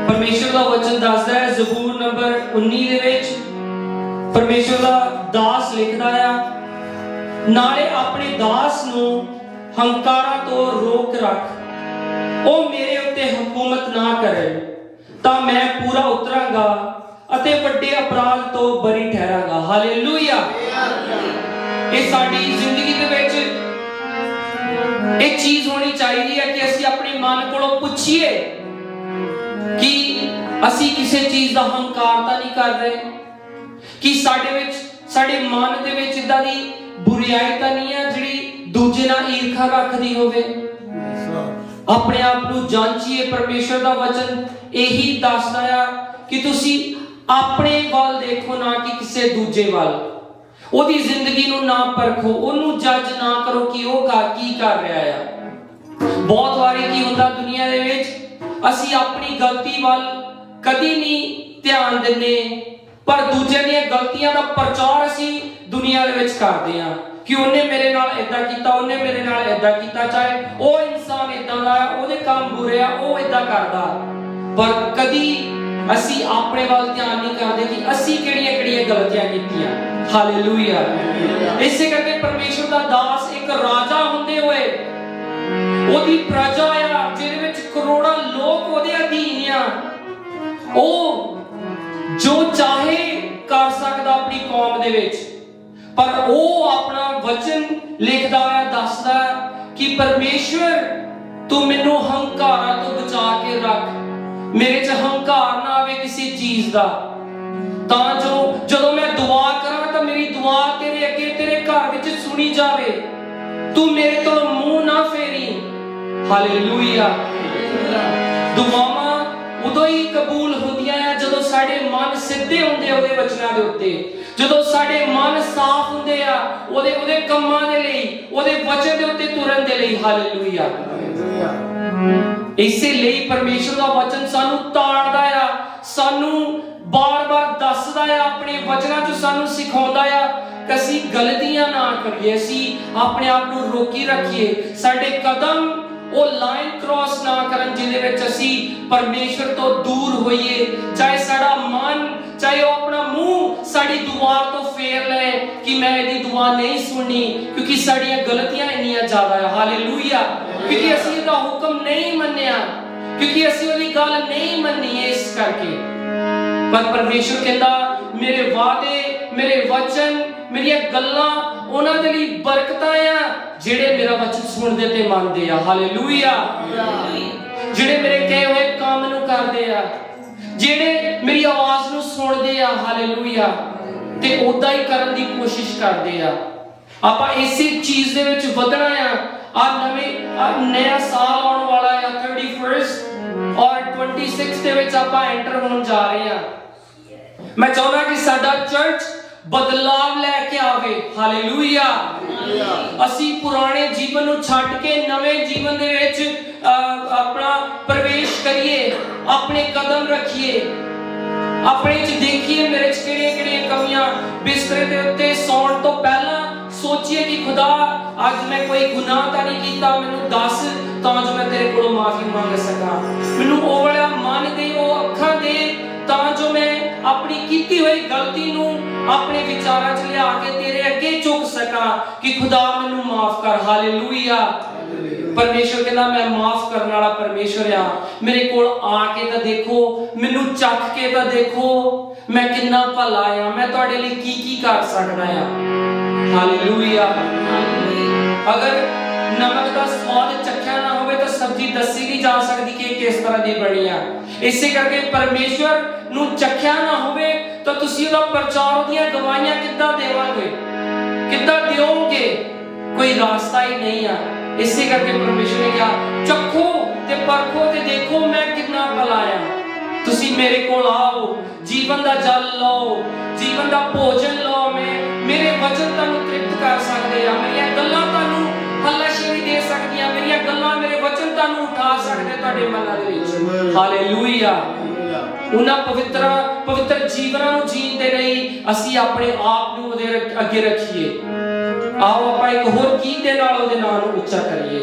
Speaker 2: परमेश्वर का वचन दसदा है ज़बूर नंबर 19 दे विच परमेश्वर का दास लिखदा है, नाले अपने दास नू हंकारा तो रोक रख, ओ मेरे उत्ते हुकूमत ना करे, तां मैं पूरा उतरांगा अते वड्डे अपराध तो बरी ठहरांगा। हालेलुया। ये साडी जिंदगी दे विच एक चीज होनी चाहिए है कि असी अपने मन कोलों पुछिए कि असी किसी चीज का हंकार तो नहीं कर रहे, कि साडे मन दे विच इदां दी बुराई तो नहीं है जिहड़ी दूजे नाल ईर्खा रखदी होवे। अपने आप नू जांचिए। परमेश्वर का वचन यही दसदा है कि तुसी अपने वाल देखो ना कि किसी दूजे वाल। ओदी जिंदगी नू ना परखो, ओनू जज ना करो कि वो की कर रहा है। बहुत बारी की हुंदा दुनिया दे विच असी अपनी गलती वाल कदी नहीं ध्यान दिंदे, पर दूजे दी गलतियां दा प्रचार असी दुनिया दे विच करदे हां कि उन्हें मेरे नाल इदां कीता, उन्हें मेरे नाल इदां कीता, चाहे वो इंसान इदां दा है, ओहदे काम बुरे आ, वो इदां करदा, पर कदी असी अपने वाल ध्यान नहीं करते कि असी किहड़ियां-किहड़ियां गलतियां कीतियां। हालेलुया। इसे करके परमेश्वर का दास एक राजा हुंदे होए ओदी प्रजा आ जिहदे विच करोड़ां लोग ओहदे अधीन आ, ओ जो चाहे कर सकदा अपनी कौम दे विच, पर वो अपना वचन लिखदा है, दसदा कि परमेश्वर तू मैनू हंकारा तो बचा के रख, मेरे च हंकार ना आवे किसी चीज दा, तां जो जदों मैं दुआ करा तां मेरी दुआ तेरे अगे तेरे घर विच सुनी जावे, तू मेरे तो मुंह ना फेरी। हालेलुया। दुआवां उदों ही कबूल होंदियां हैं जदों साडे मन सिद्धे हुंदे ओहदे वचनां दे उत्ते, जदों साडे मन साफ हुंदे आ ओहदे कम्मां दे लई, ओहदे वचन दे उत्ते तुरन दे लई। हालेलुया। इसे ਲਈ परमेश्वर का वचन सानू ताड़दा आ, सानू बार-बार दसदा आ, अपने वचनां च सानू सिखाउंदा आ कि असीं गलतियां ना करिए, असीं अपने आप नू रोकी रखिए, साडे कदम वो लाइन क्रॉस ना करन जिहदे विच असीं परमेश्वर तो दूर होइए, चाहे साडा मन, चाहे वो अपना मुंह साडी दुआ तो फेर ले कि मैं इहदी दुआ नहीं सुननी क्योंकि साडीआं गलतियां इन्नियां ज्यादा है। हालेलुया। क्योंकि असीं इहदा हुक्म नहीं मन्निया, क्योंकि असीं ओहदी गल नहीं मन्नी है, इस करके। पर परमेश्वर कहंदा मेरे वादे, मेरे वचन, मेरियां गल्लां उन्हां दे लई बरकतां आ जिहड़े मेरा वचन सुनदे ते मनदे आ। हालेलुया। जिहड़े मेरे कहे हुए काम नूं करदे आ, जिहड़े मेरी आवाज नूं सुनदे आ, हालेलुया, ते उदां ही करन दी कोशिश करदे आ। आपां इसी चीज दे विच वधना आ। नया साल आने वाला है 31 और 26 दे विच आपां एंटर होण जा रहे हां। मैं चाहुंदा कि साडा चर्च बदलाव लेके आवे। हालेलुया। असी पुराने जीवन नूं छड्ड के नवे जीवन दे विच अपना प्रवेश करिए, अपने कदम रखिए, अपने च देखिए मेरे च किहड़ियां कमियां, बिस्तरे दे उत्ते सौण तो पहला सोचिए कि खुदा आज मैं कोई गुनाह तो नहीं कीता, मैनू दस तां जो मैं तेरे कोलों माफी मांग सका, मैनू ओ वाला मन दे, ओ अखां दे तां जो मैं अपनी कीती हुई गलती नू अपने विचारां च लिया के तेरे अगे चुक सका कि खुदा मैनू माफ कर। हालेलुया। परमेश्वर कहना मैं माफ करने वाला परमेश्वर आ, मेरे कोल आके तो देखो, मैनू चख के तो देखो मैं कितना भला आ, मैं तुहाडे लई की कर सकदा आ। हालेलुया। अगर नमक का स्वाद चखिया ना होवे तो सब्जी दसी नहीं जा सकती कि किस तरह दी बनी है। इसे करके परमेश्वर नू चखिया ना होवे तो तुसी ओदा प्रचार दियां गवाहियां किद्दां देवांगे, किद्दां दिओगे, कोई रास्ता ही नहीं है। इसे करके परमेश्वर ने कहा चखो ते परखो ते देखो मैं कितना भला आ, तुसी मेरे कोल आओ, जीवन दा जल लो, जीवन दा भोजन लो, मेरे वचन तुहानू तृप्त कर सकदे आ, मेरियां गल्लां तुहानू हल्लाशेरी दे सकदियां, मेरियां गल्लां मेरे वचन तुहानू उठा सकदे तुहाडे मनां दे विच। हालेलुया। उन्हां पवित्र जीवनां नू जीण दे लई असीं अपने आप नू ओहदे अगे रखिए। आओ आपां एक होर गीत दे नाल ओहदे नाम नू उच्चा करिए।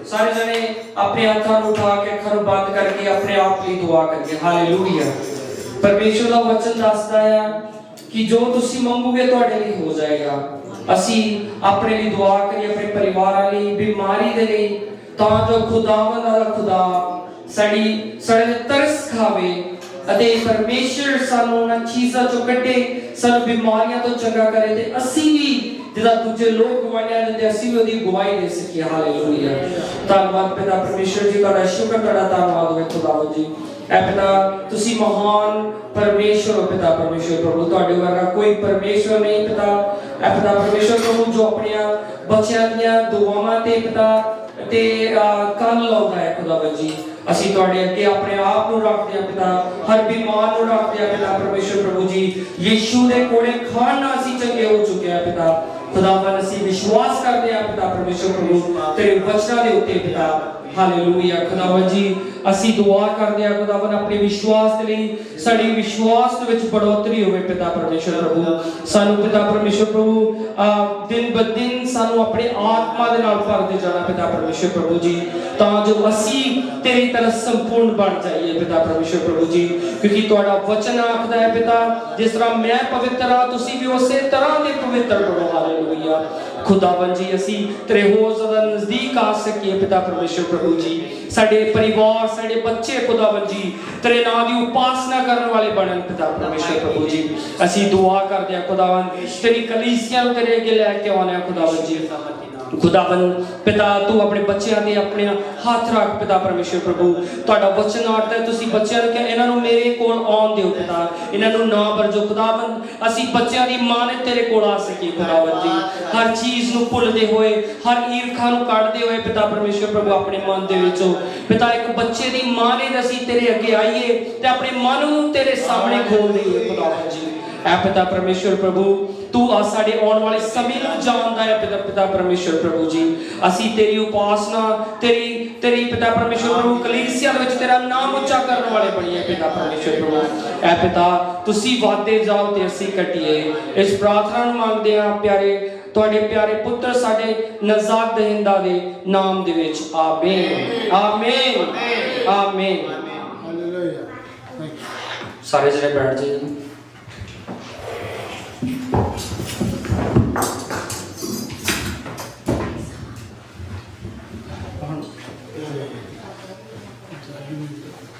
Speaker 2: सारे जने अपने हाथों को उठा के अखर बंद करके अपने आप की दुआ करिए। हालेलुया। परमेश्वर का वचन दसदा है कि जो तुसी मंगोगे ਤੁਹਾਡੇ ਲਈ हो जाएगा। ਅਸੀਂ ਆਪਣੇ ਲਈ ਦੁਆ ਕਰੀਏ, ਆਪਣੇ ਪਰਿਵਾਰਾਂ ਲਈ, ਬਿਮਾਰੀ ਦੇ ਲਈ, ਤਾਂ ਜੋ ਖੁਦਾਵੰਦ ਦਾ ਖੁਦਾ ਸਾਡੇ ਤਰਸ ਖਾਵੇ ਅਤੇ ਪਰਮੇਸ਼ਰ ਸਾਨੂੰ ਉਹਨਾਂ ਚੀਜ਼ਾਂ ਚੋਂ ਕੱਢੇ, ਸਾਨੂੰ ਬਿਮਾਰੀਆਂ ਤੋਂ ਚੰਗਾ ਕਰੇ ਤੇ ਅਸੀਂ ਵੀ ਜਿਹਦਾ ਦੂਜੇ ਲੋਕ ਗਵਾਈਆਂ ਦਿੰਦੇ ਅਸੀਂ ਵੀ ਉਹਦੀ ਗਵਾਹੀ ਦੇ ਸਕੀਏ। ਹਾਲੇਲੂਇਆ। ਧੰਨਵਾਦ ਪਿਤਾ ਪਰਮੇਸ਼ਰ ਜੀ, ਤੁਹਾਡਾ ਸ਼ੁਕਰ, ਤੁਹਾਡਾ ਧੰਨਵਾਦ ਹੋਵੇ ਖੁਦਾਵੰਦ ਜੀ। ਐ ਪਿਤਾ ਤੁਸੀਂ ਮਹਾਨ परमेश्वर हो पिता परमेश्वर प्रभु, ਤੁਹਾਡੇ ਵਰਗਾ ਕੋਈ ਪਰਮੇਸ਼ਵਰ ਨਹੀਂ ਪਿਤਾ। ਐ ਪਿਤਾ ਪਰਮੇਸ਼ਵਰ ਪ੍ਰਭੂ ਜੋ ਆਪਣੀਆਂ ਬੱਚਿਆਂ ਦੀਆਂ ਦੁਆਵਾਂ ਤੇ ਪਿਤਾ ਤੇ ਕੰਨ ਲਾਉਂਦਾ ਹੈ ਖੁਦਾਵੰਦ ਜੀ, ਅਸੀਂ ਤੁਹਾਡੇ ਅੱਗੇ ਆਪਣੇ ਆਪ ਨੂੰ ਰੱਖਦੇ ਹਾਂ ਪਿਤਾ, ਹਰ ਬਿਮਾਰ ਨੂੰ ਰੱਖਦੇ ਹਾਂ ਪਿਤਾ ਪਰਮੇਸ਼ਵਰ ਪ੍ਰਭੂ ਜੀ। ਯੀਸ਼ੂ ਦੇ ਕੋਲੇ ਖਾਣ ਨਾਲ ਅਸੀਂ ਚੰਗੇ ਹੋ ਚੁੱਕੇ ਹਾਂ ਪਿਤਾ ਖੁਦਾਵੰਦ। ਅਸੀਂ ਵਿਸ਼ਵਾਸ ਕਰਦੇ ਹਾਂ ਪਿਤਾ ਪਰਮੇਸ਼ਵਰ ਪ੍ਰਭੂ ਤੇਰੇ ਵਚਨਾਂ ਦੇ ਉੱਤੇ ਪਿਤਾ। ਹਾਲੇਲੂਇਆ ਖੁਦਾਵੰਦ ਜੀ। ਅਸੀਂ ਦੁਆ ਕਰਦੇ ਹਾਂ ਖੁਦਾਵੰਦ ਆਪਣੇ ਵਿਸ਼ਵਾਸ ਦੇ ਲਈ, ਸਾਡੀ ਵਿਸ਼ਵਾਸ ਦੇ ਵਿੱਚ ਬੜੋਤਰੀ ਹੋਵੇ ਪਿਤਾ ਪਰਮੇਸ਼ਵਰ ਪ੍ਰਭੂ। ਸਾਨੂੰ ਪਿਤਾ ਪਰਮੇਸ਼ਵਰ ਪ੍ਰਭੂ ਦਿਨ ਬ ਦਿਨ ਸਾਨੂੰ ਆਪਣੇ ਆਤਮਾ ਦੇ ਨਾਲ ਭਰਦੇ ਜਾਣਾ ਪਿਤਾ ਪਰਮੇਸ਼ਵਰ ਪ੍ਰਭੂ ਜੀ, ਤਾਂ ਜੋ ਅਸੀਂ ਤੇਰੀ ਤਰ੍ਹਾਂ ਸੰਪੂਰਨ ਬਣ ਜਾਈਏ ਪਿਤਾ ਪਰਮੇਸ਼ਵਰ ਪ੍ਰਭੂ ਜੀ। ਕਿਉਂਕਿ ਤੁਹਾਡਾ ਵਚਨ ਆਖਦਾ ਹੈ ਪਿਤਾ ਜਿਸ ਤਰ੍ਹਾਂ ਮੈਂ ਪਵਿੱਤਰ ਹਾਂ ਤੁਸੀਂ ਵੀ ਉਸੇ ਤਰ੍ਹਾਂ ਦੇ ਪਵਿੱਤਰ ਬਣੋ। ਹਾਲੇਲੂਇਆ ਖੁਦਾਵੰਦ ਜੀ। ਅਸੀਂ ਤੇਰੇ ਹੋਰ ਜ਼ਿਆਦਾ ਨਜ਼ਦੀਕ ਆ ਸਕੀਏ ਪਿਤਾ ਪਰਮੇਸ਼ਵਰ ਪ੍ਰਭੂ ਜੀ। ਸਾਡੇ ਪਰਿਵਾਰ, ਸਾਡੇ ਬੱਚੇ ਖੁਦਾਵੰਦ ਜੀ ਤੇਰੇ ਨਾਮ ਦੀ ਉਪਾਸਨਾ ਕਰਨ ਵਾਲੇ ਬਣਨ ਪਿਤਾ ਪਰਮੇਸ਼ਵਰ ਪ੍ਰਭੂ ਜੀ। ਅਸੀਂ ਦੁਆ ਕਰਦੇ ਹਾਂ ਖੁਦਾਵੰਦ ਤੇਰੀ ਕਲੀਸਿਆ ਨੂੰ ਤੇਰੇ ਅੱਗੇ ਲੈ ਕੇ ਆਉਂਦੇ ਹਾਂ ਖੁਦਾਵੰਦ ਜੀ। खुदावन पिता तू अपने बच्चों के अपने हाथ रख पिता परमेश्वर प्रभु तुहाडा वचन आखदा है तुसीं बच्चों नूं कहा इन्हां नूं मेरे कोल आउण दिओ पिता इन्हां नूं ना भरजो खुदावन असीं बच्चों की माने तेरे कोल आ सकीए खुदावन जी हर चीज़ नूं भुलदे होए हर ईर्खा नूं कढदे होए पिता परमेश्वर प्रभु अपने मन दे विचों पिता एक बच्चे की माने असीं तेरे अगे आईए ते अपने मन नूं तेरे सामने खोल दईए खुदावन जी ऐ पिता परमेश्वर प्रभु तू साडे आने वाले समय नूं जानदा है पिता परमेश्वर प्रभु जी असीं तेरी उपासना तेरी तेरी पिता परमेश्वर प्रभु कलीसिया दे विच तेरा नाम उच्चा करने वाले बणीए पिता परमेश्वर प्रभु ऐ पिता तुसीं वादे जाओ ते असीं कटिए इस प्रार्थना नूं मंगदे हां प्यारे तुहाडे प्यारे पुत्र साडे नजात दहिंदा दे नाम दे विच आमीन आमीन आमीन हालेलुया सारे जने बैठ जाइए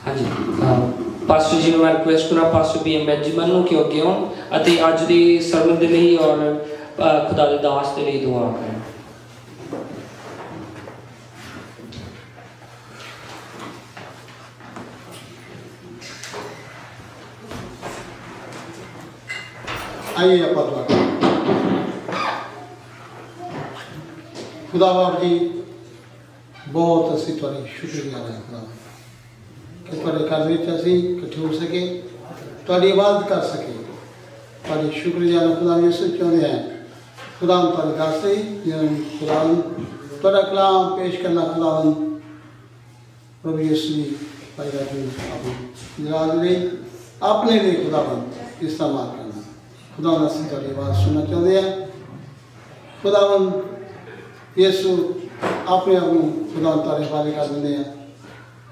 Speaker 2: हाँ जी पास्टर जी मैं रिक्वेस्ट करा पास्टर BM बेंजामिन नूं कि अगे आउण अते अज दी सरमन दे लई और खुदा दे दास दे लई दुआ करें
Speaker 3: आइए आप दुआ करें। खुदा बाप जी बहुत असीं तुहाडे शुक्रगुज़ार हैं खुदा कि तुहाडे घर विच असीं इकट्ठे हो सके तुहाडी इबादत कर सके तुहाडे शुक्रगुज़ार खुदा यीशु चाहुंदे हैं खुदा तुहाडे दास लई खुदा तुहाडा कलाम पेश करना खुदा प्रभु यीशु जी भाई राजू जलाल लई अपने लिए खुदा इस्तेमाल करना खुदा असीं तुहाडी आवाज़ सुनना चाहुंदे हैं खुदा यीशु अपने आप को खुदा तुहाडे हवाले कर दिंदे हैं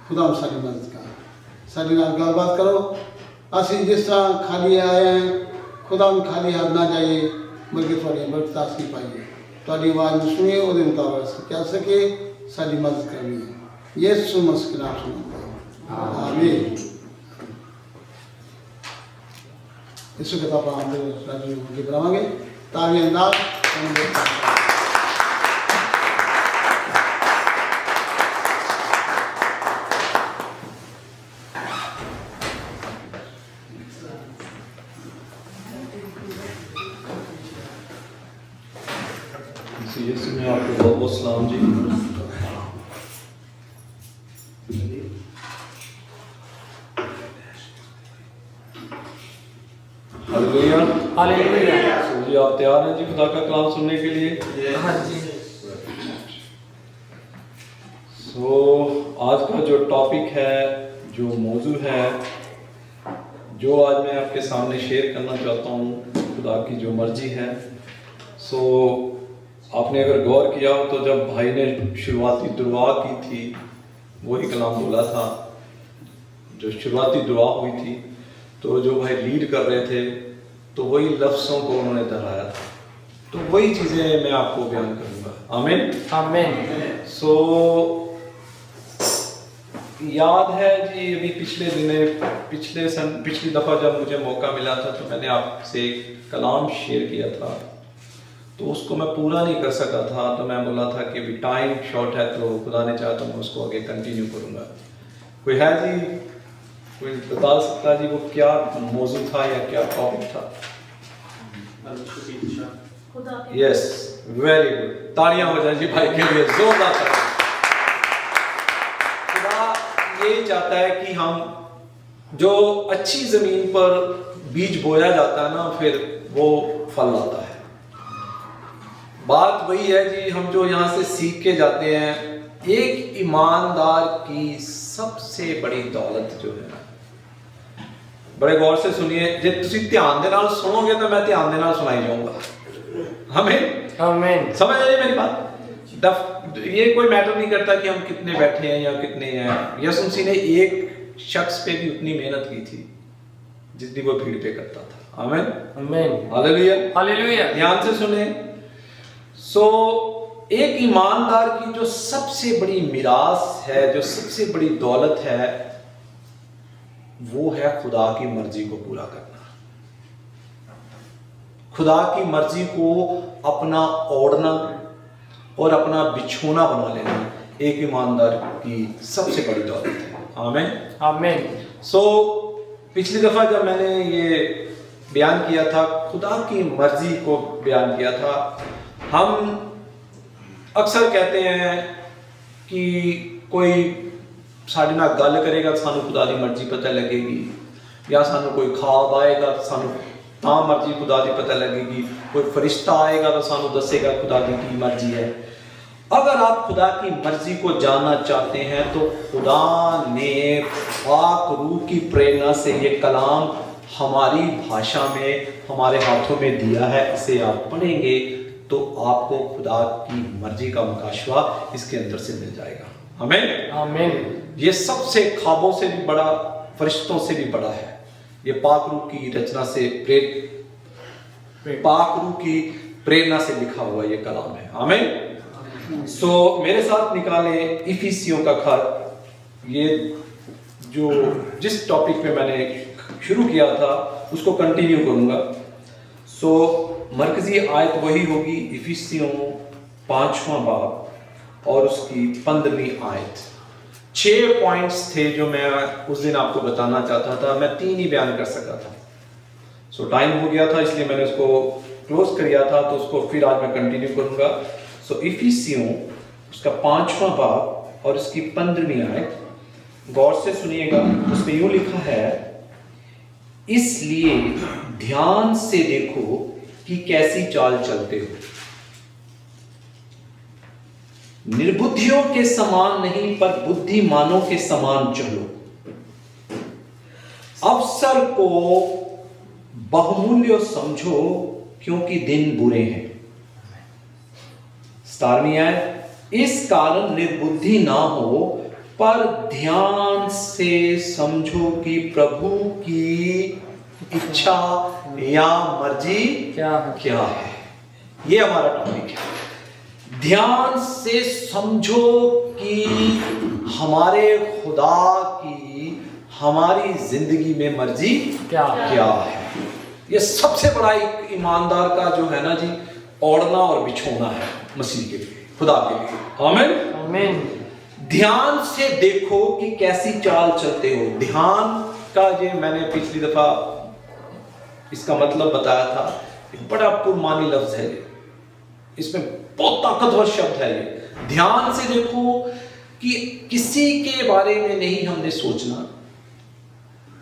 Speaker 3: खुदा साडी मदद कर साडे नाल गलबात करो असीं जिस तरह खाली आए हैं खुदा खाली हाथ ना जाइए बल्कि तुहाडी बरकत असीं पाइए तुहाडी आवाज़ सुनिए उहदे मुताबिक असीं चल सके साडी मदद करनी है यीशु मसीह के नाम से आमीन यीशु के ताप हम राजू जी बुलावांगे तालियां नाल
Speaker 1: यीशु में आपको बहुत बहुत सलाम जी हालेलुया
Speaker 2: हालेलुया
Speaker 1: जी आप तैयार हैं जी खुदा का कलाम सुनने के लिए
Speaker 2: हाँ जी
Speaker 1: आज का जो टॉपिक है जो मौजू है जो आज मैं आपके सामने शेयर करना चाहता हूँ खुदा की जो मर्जी है आपने अगर गौर किया हो तो जब भाई ने शुरुआती दुआ की थी वही कलाम बोला था जो शुरुआती दुआ हुई थी तो जो भाई लीड कर रहे थे तो वही लफ्ज़ों को उन्होंने दोहराया था तो वही चीज़ें मैं आपको बयान करूँगा आमीन
Speaker 2: आमीन
Speaker 1: याद है जी अभी पिछली दफ़ा जब मुझे मौका मिला था तो मैंने आपसे एक कलाम शेयर किया था तो उसको मैं पूरा नहीं कर सका था तो मैं बोला था कि भी टाइम शॉर्ट है तो खुदा ने चाहा तो मैं उसको आगे कंटिन्यू करूँगा कोई है जी कोई बता सकता जी वो क्या मौजू था या क्या टॉपिक था यस वेरी गुड तालियां हो जाए जी भाई के लिए जोरदार खुदा ये चाहता है कि हम जो अच्छी जमीन पर बीज बोया जाता है ना फिर वो फल आता है बात वही है जी हम जो यहाँ से सीख के जाते हैं एक ईमानदार की सबसे बड़ी दौलत जो है बड़े गौर से सुनिए जे तुसी ध्यान दे नाल सुनोगे तो मैं ध्यान दे नाल सुनाई जाऊंगा हमें
Speaker 2: आमीन
Speaker 1: समझ आइए मेरी बात ये कोई मैटर नहीं करता कि हम कितने बैठे हैं या कितने हैं यसुम मसीह ने एक शख्स पे भी उतनी मेहनत की थी जितनी वो भीड़ पे करता था आमीन
Speaker 2: आमीन
Speaker 1: हालेलुया
Speaker 2: हालेलुया
Speaker 1: ध्यान से सुने एक ईमानदार की जो सबसे बड़ी मिरास है जो सबसे बड़ी दौलत है वो है खुदा की मर्जी को पूरा करना खुदा की मर्जी को अपना ओढ़ना
Speaker 4: और अपना बिछोना बना लेना एक ईमानदार की सबसे बड़ी दौलत है। आमीन।
Speaker 2: आमीन।
Speaker 4: सो पिछली दफा जब मैंने ये बयान किया था, खुदा की मर्जी को बयान किया था, हम अक्सर कहते हैं कि कोई साढ़े नाल गल करेगा तो सानू खुदा की मर्जी पता लगेगी, या सानू कोई ख्वाब आएगा तो सानू तां मर्जी खुदा की पता लगेगी, कोई फरिश्ता आएगा तो सानू दसेगा खुदा की मर्जी है। अगर आप खुदा की मर्जी को जानना चाहते हैं तो खुदा ने पाक रूह की प्रेरणा से ये कलाम हमारी भाषा में हमारे हाथों में दिया है। इसे आप पढ़ेंगे तो आपको खुदा की मर्जी का मुकाशवा इसके अंदर से मिल जाएगा। आमीन।
Speaker 2: आमीन।
Speaker 4: ये सबसे ख्वाबों से भी बड़ा, फरिश्तों से भी बड़ा है। ये पाक रूह की रचना से पाक रूह की प्रेरणा से लिखा हुआ ये कलाम है। आमीन। सो मेरे साथ निकाले इफिसियों का खत। ये जो जिस टॉपिक पे मैंने शुरू किया था उसको कंटिन्यू करूंगा। सो मरकजी आयत वही होगी, इफिसियों 5वां बाब और उसकी 15वीं आयत। 6 पॉइंट्स थे जो मैं उस दिन आपको बताना चाहता था, मैं 3 ही बयान कर सका था। सो टाइम हो गया था, इसलिए मैंने उसको क्लोज कर दिया था, तो उसको फिर आज मैं कंटिन्यू करूंगा। सो इफिसियों उसका 5वां बाब और उसकी 15वीं आयत गौर से सुनिएगा। उसमें यूं लिखा है, इसलिए ध्यान से देखो कि कैसी चाल चलते हो, निर्बुद्धियों के समान नहीं पर बुद्धिमानों के समान चलो, अवसर को बहुमूल्य समझो क्योंकि दिन बुरे हैं। 17वीं आयत, इस कारण निर्बुद्धि ना हो पर ध्यान से समझो कि प्रभु की इच्छा या मर्जी क्या है। ये हमारा टॉपिक है। ध्यान से समझो कि हमारे खुदा की हमारी जिंदगी में मर्जी क्या है। ये सबसे बड़ा एक ईमानदार का जो है ना जी, ओढ़ना और बिछोना है मसीह के लिए, खुदा के लिए। आमीन। आमीन। ध्यान से देखो कि कैसी चाल चलते हो। ध्यान का ये मैंने पिछली दफा इसका मतलब बताया था, एक बड़ा पुरमानी लफ्ज है ये, इसमें बहुत ताकतवर शब्द है ये। ध्यान से देखो कि किसी के बारे में नहीं हमने सोचना,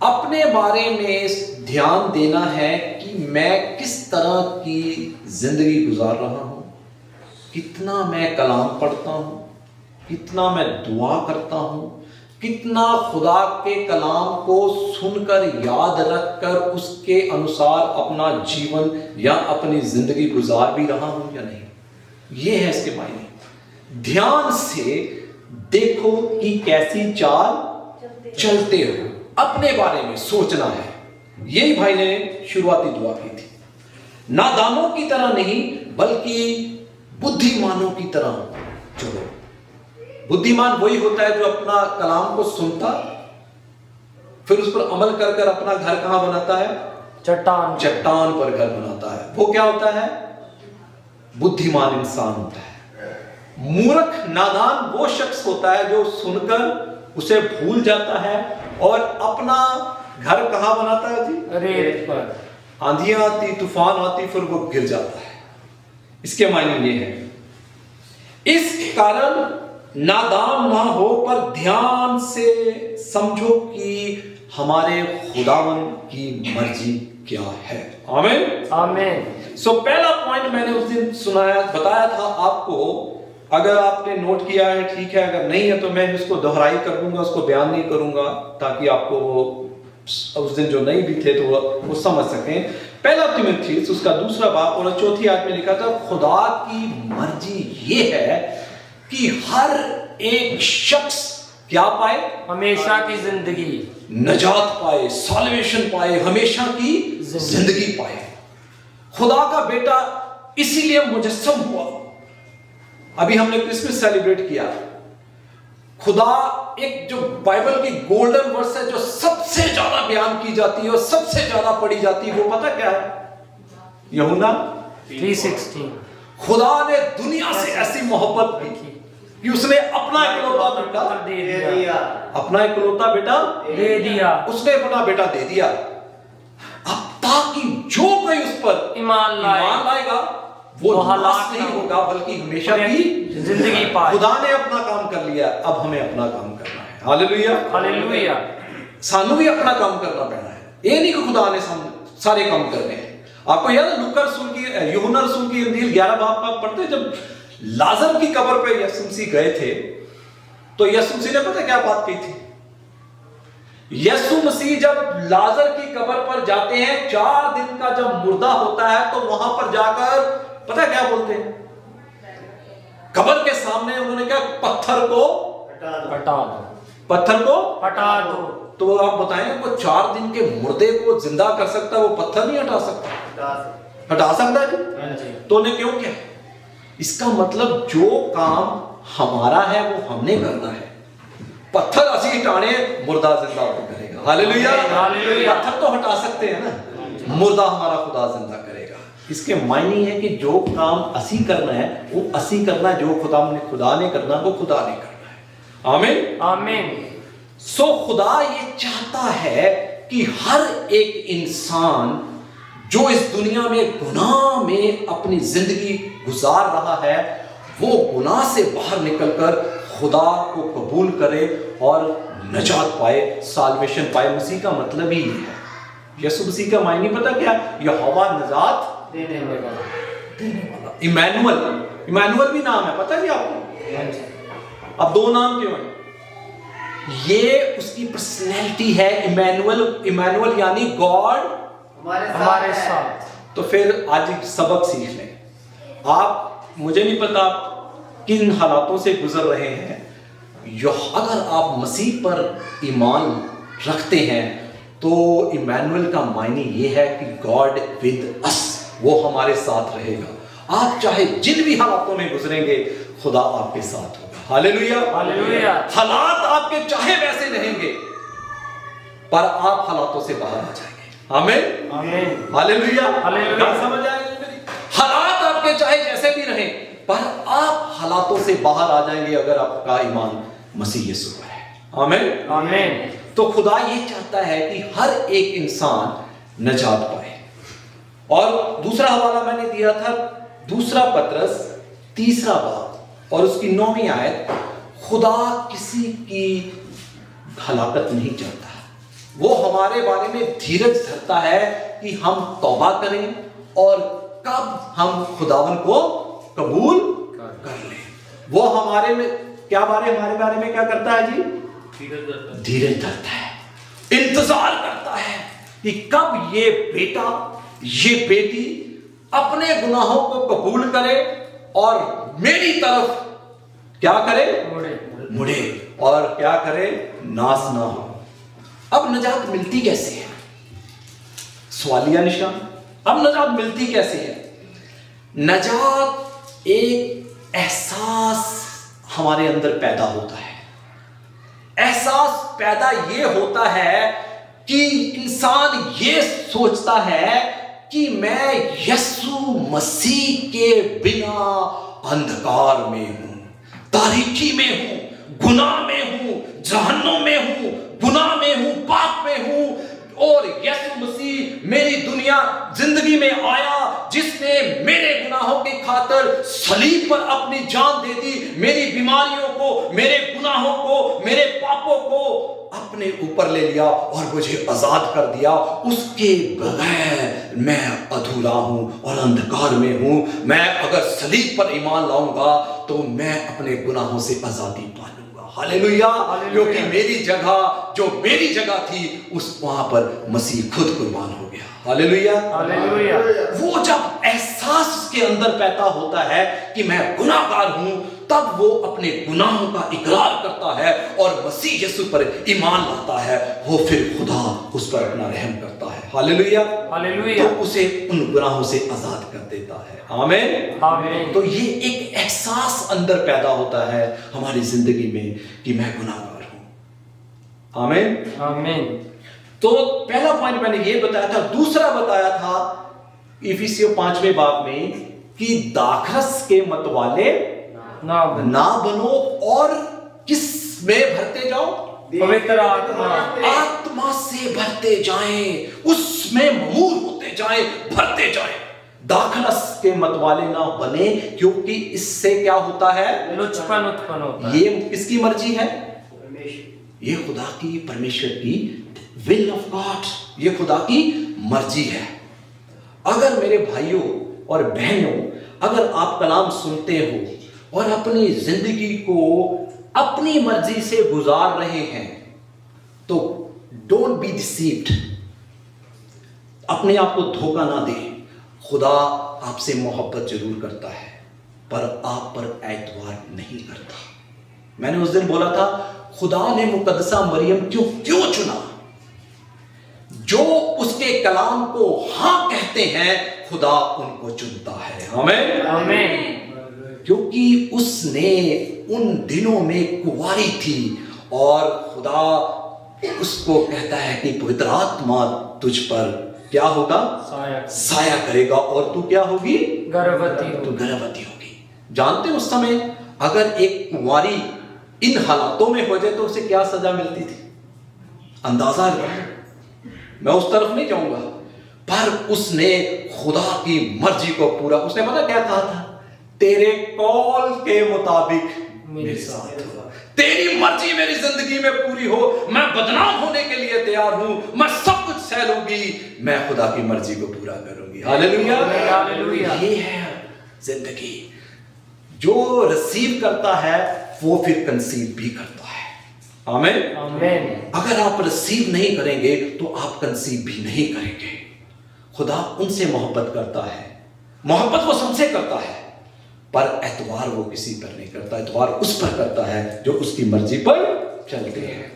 Speaker 4: अपने बारे में ध्यान देना है कि मैं किस तरह की जिंदगी गुजार रहा हूं, कितना मैं कलाम पढ़ता हूं, कितना मैं दुआ करता हूं, कितना खुदा के कलाम को सुनकर याद रखकर उसके अनुसार अपना जीवन या अपनी जिंदगी गुजार भी रहा हूं या नहीं। ये है इसके मायने। ध्यान से देखो कि कैसी चाल चलते हो, अपने बारे में सोचना है। यही भाई ने शुरुआती दुआ की थी। नादानों की तरह नहीं बल्कि बुद्धिमानों की तरह चलो। बुद्धिमान वही होता है जो अपना कलाम को सुनता, फिर उस पर अमल कर कर अपना घर कहां बनाता है? चट्टान पर घर बनाता है। वो क्या होता है? बुद्धिमान इंसान होता है। मूर्ख नादान वो शख्स होता है जो सुनकर उसे भूल जाता है और अपना घर कहां बनाता है जी? रेत पर। आंधियां आती, तूफान आती, फिर वो गिर जाता है। इसके मायने ये है। इस कारण नादान ना हो पर ध्यान से समझो कि हमारे खुदावन की मर्जी क्या है। आमीन। आमीन। सो पहला पॉइंट मैंने उस दिन बताया था आपको। अगर आपने नोट किया है ठीक है, अगर नहीं है तो मैं इसको दोहराई कर दूंगा, उसको बयान नहीं करूंगा, ताकि आपको उस दिन जो नहीं भी थे तो वो समझ सकें। पहला तीमुथियुस उसका 2 बाब और 4 आयत में लिखा था, खुदा की मर्जी ये है कि हर एक शख्स क्या पाए? हमेशा की जिंदगी, नजात पाए, सॉल्वेशन पाए, हमेशा की जिंदगी पाए। खुदा का बेटा इसीलिए मुजस्सम हुआ। अभी हमने क्रिसमस सेलिब्रेट किया। खुदा एक जो बाइबल की गोल्डन वर्स है जो सबसे ज्यादा बयान की जाती है और सबसे ज्यादा पढ़ी जाती है, वो पता क्या है? यूहन्ना 3:16। खुदा ने दुनिया से ऐसी मोहब्बत की कि उसने अपना इकलौता बेटा
Speaker 2: दे दिया,
Speaker 4: अपना इकलौता बेटा
Speaker 2: दे दिया,
Speaker 4: उसने अपना बेटा दे दिया, अब ताकि जो कोई उस पर
Speaker 2: ईमान
Speaker 4: लाएगा वो
Speaker 2: वो
Speaker 4: हलाक
Speaker 2: हलाक
Speaker 4: नहीं
Speaker 2: ना
Speaker 4: होगा बल्कि हमेशा की
Speaker 2: जिंदगी पाए।
Speaker 4: खुदा ने अपना काम कर लिया, अब हमें अपना काम करना है। Hallelujah,
Speaker 2: hallelujah.
Speaker 4: सानू भी अपना काम करना पैना है, ये नहीं कि खुदा ने सारे काम करने हैं। आपको याद है लूका रसूल की यूहन्ना रसूल की इंजील 11 बाब पर पढ़ते, जब लाजर की कब्र पे यीशु मसीह गए थे तो यीशु मसीह ने पता क्या बात की थी? यीशु मसीह जब लाजर की कब्र पर जाते हैं, 4 दिन का जब मुर्दा होता है तो वहां पर जाकर पता क्या बोलते हैं? कब्र के सामने उन्होंने क्या, पत्थर को
Speaker 2: हटा दो,
Speaker 4: पत्थर को
Speaker 2: हटा दो।
Speaker 4: तो आप बताएं, वो 4 दिन के मुर्दे को जिंदा कर सकता, वो पत्थर नहीं हटा सकता? हटा सकता है जी? तो ने क्यों किया? इसका मतलब जो काम हमारा है वो हमने करना है। पत्थर असी हटाने, मुर्दा जिंदा करेगा। Hallelujah,
Speaker 2: hallelujah.
Speaker 4: पत्थर तो हटा सकते हैं ना, मुर्दा हमारा खुदा जिंदा करेगा। इसके मायने है कि जो काम असी करना है वो असी करना है, जो खुदा ने करना वो खुदा ने करना है। आमीन,
Speaker 2: आमीन।
Speaker 4: सो खुदा ये चाहता है कि हर एक इंसान जो इस दुनिया में गुनाह में अपनी जिंदगी गुजार रहा है, वो गुनाह से बाहर निकलकर खुदा को कबूल करे और नजात पाए, साल्वेशन पाए। मसीह का मतलब ही ये है। यीशु मसीह का मायने पता क्या? यहोवा नजात
Speaker 2: देने
Speaker 4: वाला, इमैनुअल भी नाम है, पता है आपको? अब 2 नाम क्यों है? ये उसकी पर्सनैलिटी है। इमैनुअल यानी गॉड
Speaker 2: हमारे साथ।
Speaker 4: तो फिर आज एक सबक सीख लें। आप, मुझे नहीं पता किन हालातों से गुजर रहे हैं, अगर आप मसीह पर ईमान रखते हैं तो इमैनुअल का मायने ये है कि गॉड विद अस, वो हमारे साथ रहेगा। आप चाहे जिन भी हालातों में गुजरेंगे, खुदा आपके साथ होगा। Hallelujah,
Speaker 2: hallelujah.
Speaker 4: हालात आपके चाहे वैसे रहेंगे पर आप हालातों से बाहर आ जाएंगे। आमीन,
Speaker 2: आमीन।
Speaker 4: Hallelujah,
Speaker 2: hallelujah.
Speaker 4: क्या समझ आएगी मेरी? हालात आपके चाहे जैसे भी रहें पर आप हालातों से बाहर आ जाएंगे अगर आपका ईमान मसीह यीशु पर है। आमीन,
Speaker 2: आमीन।
Speaker 4: तो खुदा ये चाहता है कि हर एक इंसान नजात पाए। और दूसरा हवाला मैंने दिया था 2 पतरस 3 बाब और उसकी 9वीं आयत। खुदा किसी की हलाकत नहीं चाहता, वो हमारे बारे में धीरज धरता है कि हम तौबा करें और कब हम खुदावन को कबूल कर लें। वो हमारे बारे में क्या करता है जी? धीरज धरता है, इंतजार करता है कि कब ये बेटा ये बेटी अपने गुनाहों को कबूल करे और मेरी तरफ क्या करे? मुड़े और क्या करे? नाश ना हो। अब नजात मिलती कैसे है? सवालिया निशान। अब नजात मिलती कैसे है? नजात एक एहसास हमारे अंदर पैदा होता है। एहसास पैदा ये होता है कि इंसान ये सोचता है कि मैं यीशु मसीह के बिना अंधकार में हूं, तारीकी में हूं, गुनाह में हूं, जहन्नुम में हूं, गुनाह में हूं, पाप में हूं। और यीशु मसीह मेरी दुनिया जिंदगी में आया जिसने मेरे गुनाहों की खातिर सलीब पर अपनी जान दे दी, मेरी बीमारियों को, मेरे गुनाहों को, मेरे पापों को अपने ऊपर ले लिया और मुझे आजाद कर दिया। उसके बगैर मैं अधूरा हूं और अंधकार में हूं। मैं अगर सलीब पर ईमान लाऊंगा तो मैं अपने गुनाहों से आजादी पा लूंगा। हालेलुया, क्योंकि मेरी जगह थी उस वहां पर मसीह खुद कुर्बान हो गया। Hallelujah,
Speaker 2: hallelujah.
Speaker 4: वो जब एहसास उसके अंदर पैदा होता है कि मैं गुनाहगार हूं, तब वो अपने गुनाहों का इकरार करता है और मसीह यीशु पर ईमान लाता है। वो फिर खुदा उस पर अपना रहम करता है। Hallelujah,
Speaker 2: hallelujah.
Speaker 4: तो उसे उन गुनाहों से आजाद कर देता है। आमीन,
Speaker 2: आमीन।
Speaker 4: तो ये एक एहसास अंदर पैदा होता है हमारी जिंदगी में कि मैं गुनाहगार हूं। आमीन,
Speaker 2: आमीन।
Speaker 4: तो पहला पॉइंट मैंने ये बताया था। दूसरा बताया था इफिसियों 5वें बाब में कि दाखरस के मतवाले ना बनो और किस में भरते जाओ,
Speaker 2: पवित्र आत्मा
Speaker 4: आत्मा से भरते जाएं, उसमें ममूर होते जाएं, भरते जाएं। दाखरस के मतवाले ना बने, क्योंकि इससे क्या होता है,
Speaker 2: लुचपन उत्पन्न होता है।
Speaker 4: ये किसकी मर्जी है, ये खुदा की, परमेश्वर की विल ऑफ गॉड, ये खुदा की मर्जी है। अगर मेरे भाइयों और बहनों, अगर आप कलाम सुनते हो और अपनी जिंदगी को अपनी मर्जी से गुजार रहे हैं, तो डोंट बी डिसीव्ड, अपने आप को धोखा ना दें। खुदा आपसे मोहब्बत जरूर करता है, पर आप पर एतवार नहीं करता। मैंने उस दिन बोला था, खुदा ने मुकद्दसा मरियम क्यों चुना? जो उसके कलाम को हां कहते हैं, खुदा उनको चुनता है। आमीन
Speaker 2: आमीन।
Speaker 4: क्योंकि उसने उन दिनों में कुंवारी थी और खुदा उसको कहता है कि पवित्र आत्मा तुझ पर क्या होगा, साया करेगा और तू क्या होगी,
Speaker 2: गर्भवती
Speaker 4: तू गर्भवती होगी। जानते उस समय अगर एक कुंवारी इन हालातों में हो जाए तो उसे क्या सजा मिलती थी, अंदाजा लगाओ। मैं उस तरफ नहीं जाऊंगा, पर उसने खुदा की मर्जी को पूरा, उसने पता क्या कहा था, तेरे कॉल के मुताबिक मेरे साथ हो, तेरी मर्जी मेरी जिंदगी में पूरी हो, मैं बदनाम होने के लिए तैयार हूं, मैं सब कुछ सह लूंगी, मैं खुदा की मर्जी को पूरा करूंगी। Hallelujah,
Speaker 2: hallelujah.
Speaker 4: ये है जिंदगी। जो रिसीव करता है वो फिर कंसीव भी करता है। आमीन
Speaker 2: आमीन।
Speaker 4: अगर आप रिसीव नहीं करेंगे तो आप कंसीव भी नहीं करेंगे। खुदा उनसे मोहब्बत करता है, मोहब्बत वो सबसे करता है, पर एतवार वो किसी पर नहीं करता। एतवार उस पर करता है जो उसकी मर्जी पर चलते हैं।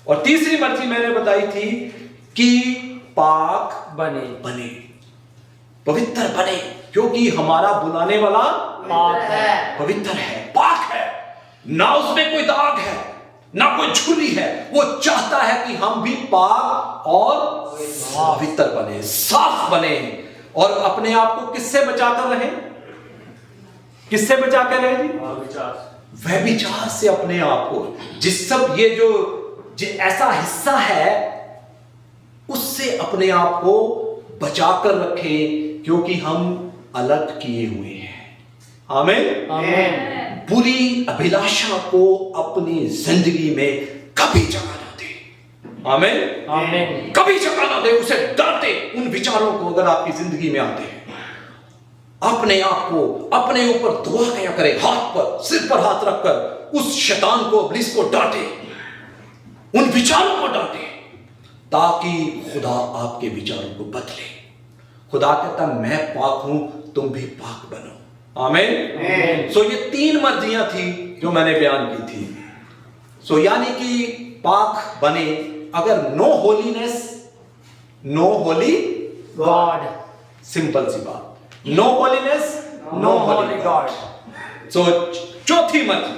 Speaker 4: और तीसरी मर्जी मैंने बताई थी कि पाक बने, पवित्र बने, क्योंकि हमारा बुलाने वाला
Speaker 2: पाक है,
Speaker 4: पवित्र है, पाक है, ना उसमें कोई दाग है, ना कोई झुर्री है। वो चाहता है कि हम भी पाक और पवित्र बने, साफ बने, और अपने आप को किससे बचाकर रहें, किससे बचाकर रहें जी, व्यभिचार से अपने आप को, जिस सब ये जो ऐसा हिस्सा है उससे अपने आप को बचाकर रखें, क्योंकि हम अलग किए हुए हैं। आमीन
Speaker 2: आमीन।
Speaker 4: बुरी अभिलाषा को अपनी जिंदगी में कभी जगह ना दे। आमीन
Speaker 2: आमीन।
Speaker 4: कभी जगह ना दे, उसे डरते उन विचारों को अगर आपकी जिंदगी में आते हैं, अपने आप को अपने ऊपर दुआ किया करें, हाथ पर, सिर पर हाथ रखकर उस शैतान को, इब्लीस को डांटे, उन विचारों को डांटे, ताकि खुदा आपके विचारों को बदले। खुदा कहता मैं पाक हूं, तुम भी पाक बनो। आमीन। सो ये तीन मर्जियां थी जो मैंने बयान की थी। सो यानी कि पाक बने, अगर no holiness, no holy
Speaker 2: God,
Speaker 4: simple सी बात, no holiness,
Speaker 2: no holy God.
Speaker 4: So चौथी मर्जी,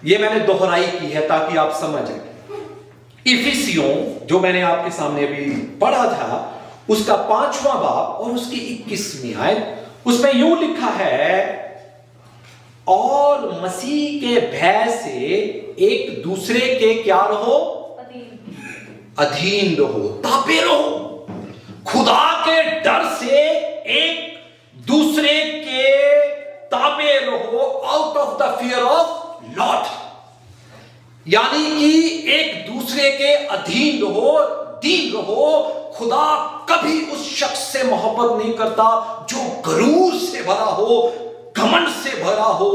Speaker 4: ये मैंने दोहराई की है ताकि आप समझें। इफिसियों जो मैंने आपके सामने अभी पढ़ा था, उसका 5वां बाब और उसकी 21वीं आयत, उसमें यूं लिखा है, और मसीह के भय से एक दूसरे के क्या रहो, अधीन रहो, ताबे रहो। खुदा के डर से एक दूसरे के ताबे रहो, out of the fear of Lord, यानी कि एक दूसरे के अधीन रहो, दीन रहो। खुदा कभी उस शख्स से मोहब्बत नहीं करता जो गरूर से भरा हो, घमंड से भरा हो।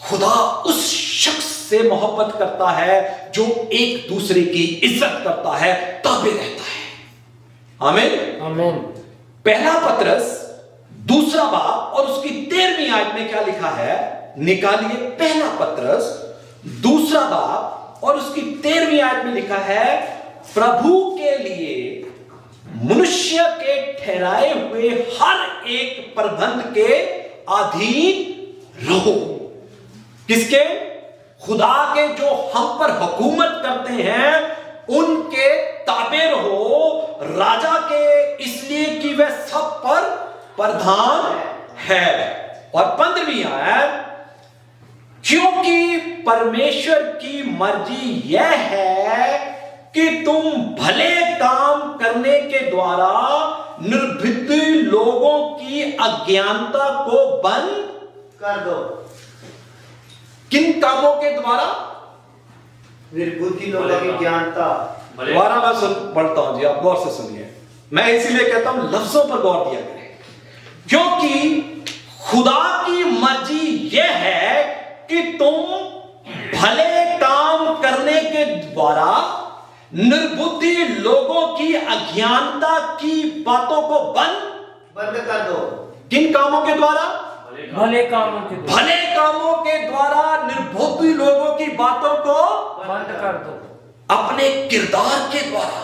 Speaker 4: खुदा उस शख्स से मोहब्बत करता है जो एक दूसरे की इज्जत करता है, ताबे रहता है। आमीन
Speaker 2: आमीन।
Speaker 4: पहला पत्रस 2 बाब और उसकी 13वीं आयत में क्या लिखा है, निकालिए। पहला पत्रस 2 बाब और उसकी 13वीं आयत में लिखा है, प्रभु के लिए मनुष्य के ठहराए हुए हर एक प्रबंध के अधीन रहो। किसके? खुदा के, जो हम पर हुकूमत करते हैं, उनके ताबे रहो। राजा के इसलिए कि वह सब पर प्रधान है। और 15वीं आयत, क्योंकि परमेश्वर की मर्जी यह है कि तुम भले काम करने के द्वारा निर्बुद्धि लोगों की अज्ञानता को बंद
Speaker 5: कर दो।
Speaker 4: किन कामों के द्वारा?
Speaker 5: निर्बुद्धि लोगों की ज्ञानता।
Speaker 4: दोबारा मैं पढ़ता हूं जी, आप गौर से सुनिए। मैं इसीलिए कहता हूं लफ्जों पर गौर दिया करें, क्योंकि खुदा की मर्जी यह है कि तुम भले काम करने के द्वारा निर्बुद्धि लोगों की अज्ञानता की बातों को बंद
Speaker 5: कर दो।
Speaker 4: किन कामों के द्वारा?
Speaker 2: भले कामों के द्वारा।
Speaker 4: भले कामों के द्वारा निर्बुद्धि लोगों की बातों को
Speaker 2: बंद कर दो।
Speaker 4: अपने किरदार के द्वारा,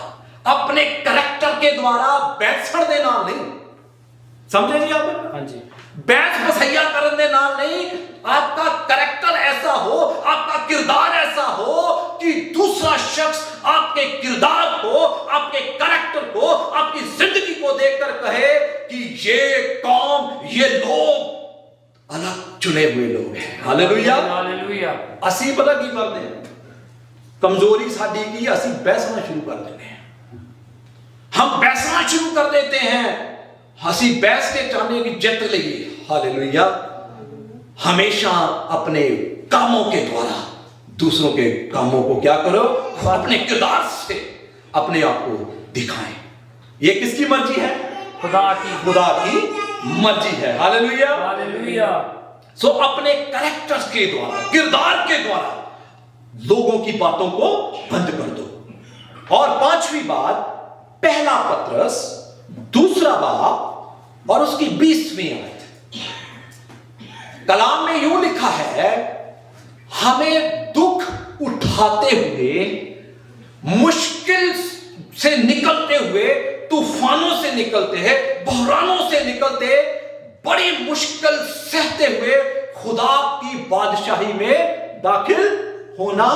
Speaker 4: अपने करैक्टर के द्वारा बैठण दे नाल नहीं, समझे जी आप?
Speaker 2: हाँ जी।
Speaker 4: बैठ बसैया करने दे नाल नहीं, आपका करैक्टर ऐसा हो, आपका किरदार ऐसा हो कि दूसरा शख्स आपके किरदार को, आपके करैक्टर को, आपकी जिंदगी को देखकर कहे कि ये कौम, ये लोग अलग चुने हुए लोग हैं। Hallelujah,
Speaker 2: hallelujah.
Speaker 4: असी पता की करते हैं, कमजोरी साडी की, असी बैसना शुरू कर देते हैं। हम बैसना शुरू कर देते हैं, हंसी बैस के चाहने की जित लिए। हालेलुया। हमेशा अपने कामों के द्वारा दूसरों के कामों को क्या करो? अपने किरदार से अपने आप को दिखाएं। ये किसकी मर्जी है?
Speaker 2: खुदा की।
Speaker 4: खुदा की मर्जी है। Hallelujah,
Speaker 2: hallelujah.
Speaker 4: सो अपने कैरेक्टर्स के द्वारा, किरदार के द्वारा लोगों की बातों को बंद कर दो। और 5वीं बात, पहला पत्रस 2 बाब और उसकी 20वीं आयत। कलाम में यूं लिखा है, हमें दुख उठाते हुए, मुश्किल से निकलते हुए, तूफानों से निकलते हैं, बहरानों से निकलते, बड़ी मुश्किल सहते हुए खुदा की बादशाही में दाखिल होना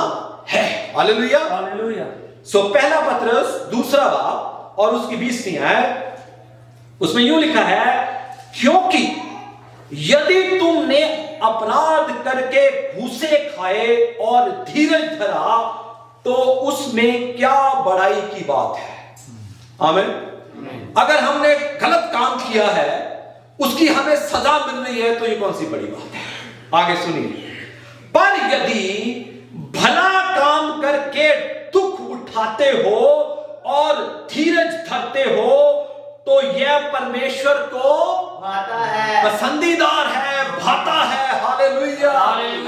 Speaker 4: है। Hallelujah,
Speaker 2: hallelujah.
Speaker 4: सो पहला पत्रस 2 बाब और उसकी 20वीं आयत, उसमें यूं लिखा है, क्योंकि यदि तुमने अपराध करके भूसे खाए और धीरज धरा तो उसमें क्या बड़ाई की बात है। आमीन। अगर हमने गलत काम किया है, उसकी हमें सजा मिल रही है, तो ये कौन सी बड़ी बात है? आगे सुनिए, पर यदि भला काम करके दुख उठाते हो और धीरज धरते हो तो यह परमेश्वर को
Speaker 5: भाता है,
Speaker 4: पसंदीदार है, भाता है। हालेलुया।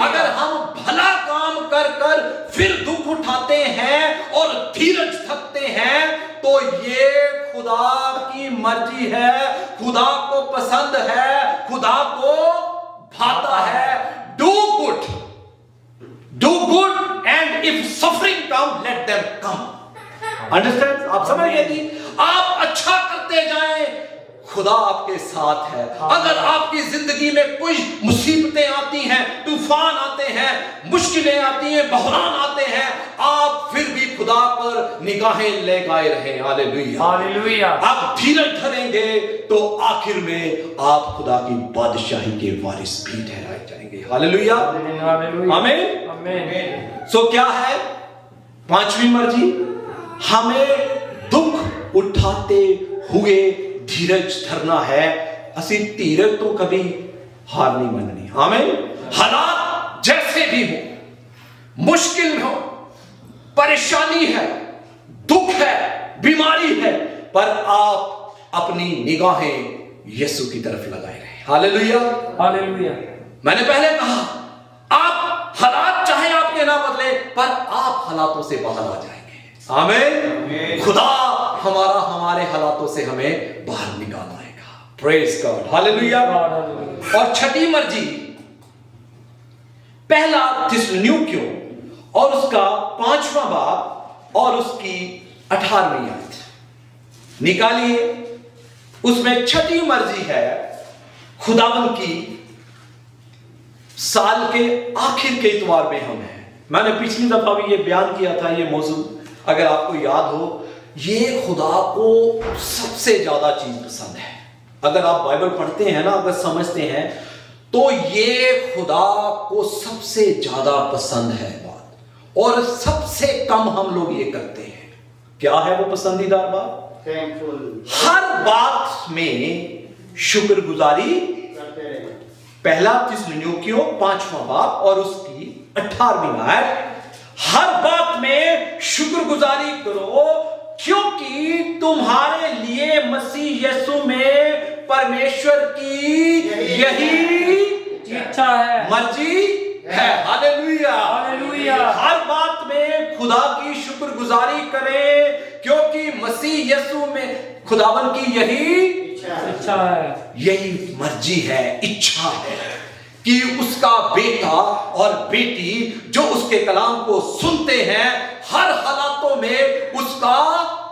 Speaker 4: अगर हम भला काम कर कर फिर दुख उठाते हैं और धीरज धरते हैं तो ये खुदा की मर्जी है, खुदा को पसंद है, खुदा को भाता है। Do good and if suffering come let them come. Understand? आप समझ गए कि आप अच्छा करते जाएं, खुदा आपके साथ है। अगर आपकी जिंदगी में कोई मुसीबतें आती हैं, तूफान आते हैं, मुश्किलें आती हैं, बहरान आते हैं, आप फिर भी खुदा पर निगाहें लगाए रहें। Hallelujah,
Speaker 2: hallelujah.
Speaker 4: आप धीरज धरेंगे तो आखिर में आप खुदा की बादशाही के वारिस भी ठहराए जाएंगे। Hallelujah,
Speaker 2: hallelujah.
Speaker 4: आमीन,
Speaker 2: आमीन।
Speaker 4: सो क्या है 5वीं मर्जी? हमें दुख उठाते हुए धीरज धरना है। असी धीरज तो कभी हार नहीं माननी। आमीन। हालात जैसे भी हो, मुश्किल हो, परेशानी है, दुख है, बीमारी है, पर आप अपनी निगाहें यीशु की तरफ लगाए रहे। Hallelujah,
Speaker 2: hallelujah.
Speaker 4: मैंने पहले कहा, आप हालात चाहे आपके ना बदले, पर आप हालातों से बाहर आ जाएंगे। आमीन। खुदा हमारे हालातों से हमें बाहर निकाल आएगा। Praise God. हालेलुया। और 6ठी मर्जी, पहला थिस्सलुनीकियों और उसका 5वां बाब और उसकी 18वीं आयत निकालिए। उसमें 6ठी मर्जी है, खुदावन की साल के आखिर के इतवार में हम हैं। मैंने पिछली दफा भी ये बयान किया था, ये मौजू अगर आपको याद हो ये खुदा को सबसे ज्यादा चीज पसंद है। अगर आप बाइबल पढ़ते हैं ना, अगर समझते हैं, तो ये खुदा को सबसे ज्यादा पसंद है बात, और सबसे कम हम लोग ये करते हैं। क्या है वो पसंदीदा बात?
Speaker 5: थैंकफुल
Speaker 4: हर बात में शुक्रगुजारी
Speaker 5: करते रहे।
Speaker 4: पहला थिस्सलुनीकियों 5वां बाब और उसकी 18वीं आयत, हर बात में शुक्रगुजारी करो क्योंकि तुम्हारे लिए मसीह यीशु में परमेश्वर की यही
Speaker 2: इच्छा है,
Speaker 4: मर्जी है। Hallelujah,
Speaker 2: hallelujah.
Speaker 4: हर बात में खुदा की शुक्रगुजारी करें क्योंकि मसीह यीशु में खुदावन की यही
Speaker 2: इच्छा है,
Speaker 4: यही मर्जी है, इच्छा है कि उसका बेटा और बेटी जो उसके कलाम को सुनते हैं हर हालातों में उसका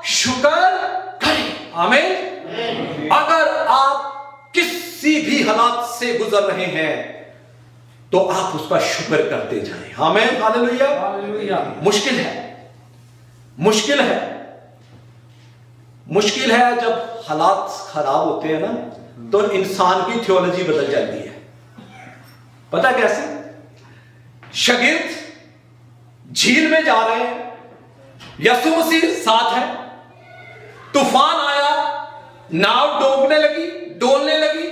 Speaker 4: शुक्र करें। आमीन। अगर आप किसी भी हालात से गुजर रहे हैं तो आप उसका शुक्र करते जाएं। आमीन, हालेलुया।
Speaker 2: हालेलुया।
Speaker 4: मुश्किल है, मुश्किल है, मुश्किल है जब हालात खराब होते हैं ना, तो इंसान की थियोलॉजी बदल जाती है। पता कैसे? शागिर्द झील में जा रहे हैं, यीशु मसीह साथ है, तूफान आया, नाव डोलने लगी,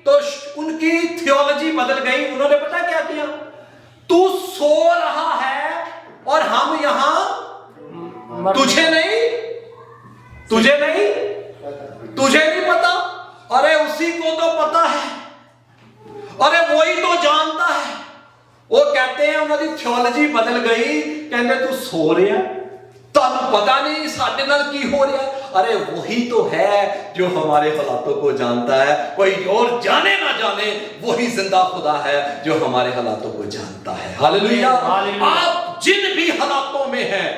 Speaker 4: तो उनकी थियोलॉजी बदल गई। उन्होंने पता क्या किया? तू सो रहा है और हम यहां तुझे नहीं पता। अरे उसी को तो पता है, अरे वही तो जानता है। वो कहते हैं उन्होंने थियोलॉजी बदल गई, कहते तू सो रहा, तुम पता नहीं साडे नाल की हो रहा। अरे वही तो है जो हमारे हालातों को जानता है, कोई और जाने ना जाने, वही जिंदा खुदा है जो हमारे हालातों को जानता है। हालेलुया। आप जिन भी हालातों में हैं,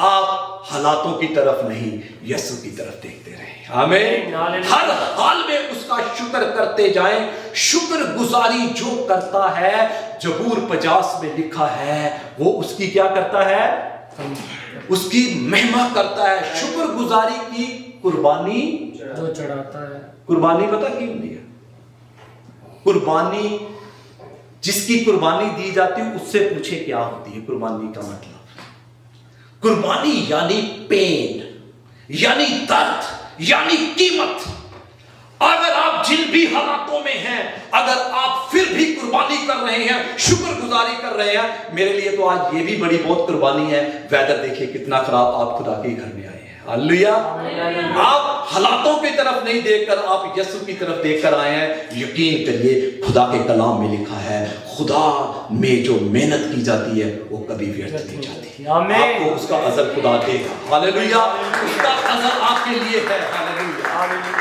Speaker 4: आप हालातों की तरफ नहीं, यीशु की तरफ देखते रहे। आमीन। हर हाल में उसका शुक्र करते जाएं। शुक्र गुजारी जो करता है, जबूर 50 में लिखा है, वो उसकी क्या करता है? उसकी महिमा करता है। शुक्र गुजारी की कुर्बानी
Speaker 2: जो चढ़ाता है।
Speaker 4: कुर्बानी पता क्यों दी है? कुर्बानी, जिसकी कुर्बानी दी जाती है उससे पूछे क्या होती है कुर्बानी का मतलब? कुर्बानी यानी पेन, यानी दर्द, यानी कीमत। अगर आप जिन भी हालातों में हैं, अगर आप फिर भी कुर्बानी कर रहे हैं, शुक्रगुजारी कर रहे हैं, मेरे लिए तो आज ये भी बड़ी बहुत कुर्बानी है। वेदर देखिए कितना खराब, आप खुदा के घर में आए हैं। हालेलुया। आप हालातों की तरफ नहीं देखकर आप यीशु की तरफ देखकर आए हैं। यकीन करिए खुदा के कलाम में लिखा है, खुदा में जो मेहनत की जाती है वो कभी व्यर्थ नहीं जाती। आपको उसका अजर खुदा देगा। हालेलुया। उसका अजर आपके लिए है। हालेलुया।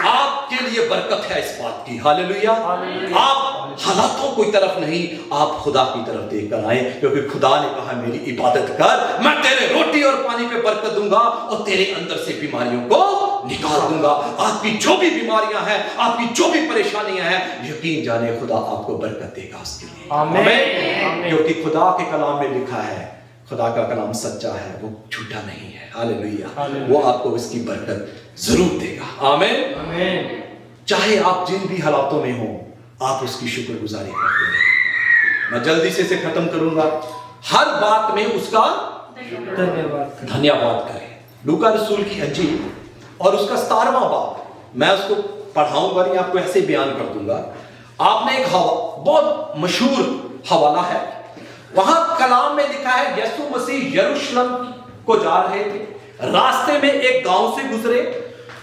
Speaker 4: आपके लिए बरकत है इस बात की। हालेलुया। आप हालातों की तरफ नहीं, आप खुदा की तरफ देखकर आए, क्योंकि खुदा ने कहा मेरी इबादत कर, मैं तेरे रोटी और पानी पे बरकत दूंगा और तेरे अंदर से बीमारियों को निकाल दूंगा। आपकी जो भी बीमारियां हैं, आपकी जो भी परेशानियां हैं, यकीन जाने खुदा आपको बरकत देगा उसके लिए। आमीन। क्योंकि खुदा के कलाम में लिखा है, खुदा का कलाम सच्चा है, वो झूठा नहीं है। हालेलुया। वो आपको इसकी बरकत जरूर देगा। आमीन। चाहे आप जिन भी हालातों में हो, आप उसकी शुक्रगुजारी करते रहे। मैं जल्दी से इसे खत्म करूंगा। हर बात में उसका धन्यवाद करें। लूका रसूल की अंजील और उसका 17वां बाब, मैं उसको पढ़ाऊंगा नहीं, आपको ऐसे बयान कर दूंगा। आपने एक बहुत मशहूर हवाला है, वहां कलाम में लिखा है यीशु मसीह यरूशलेम को जा रहे थे, रास्ते में एक गांव से गुजरे,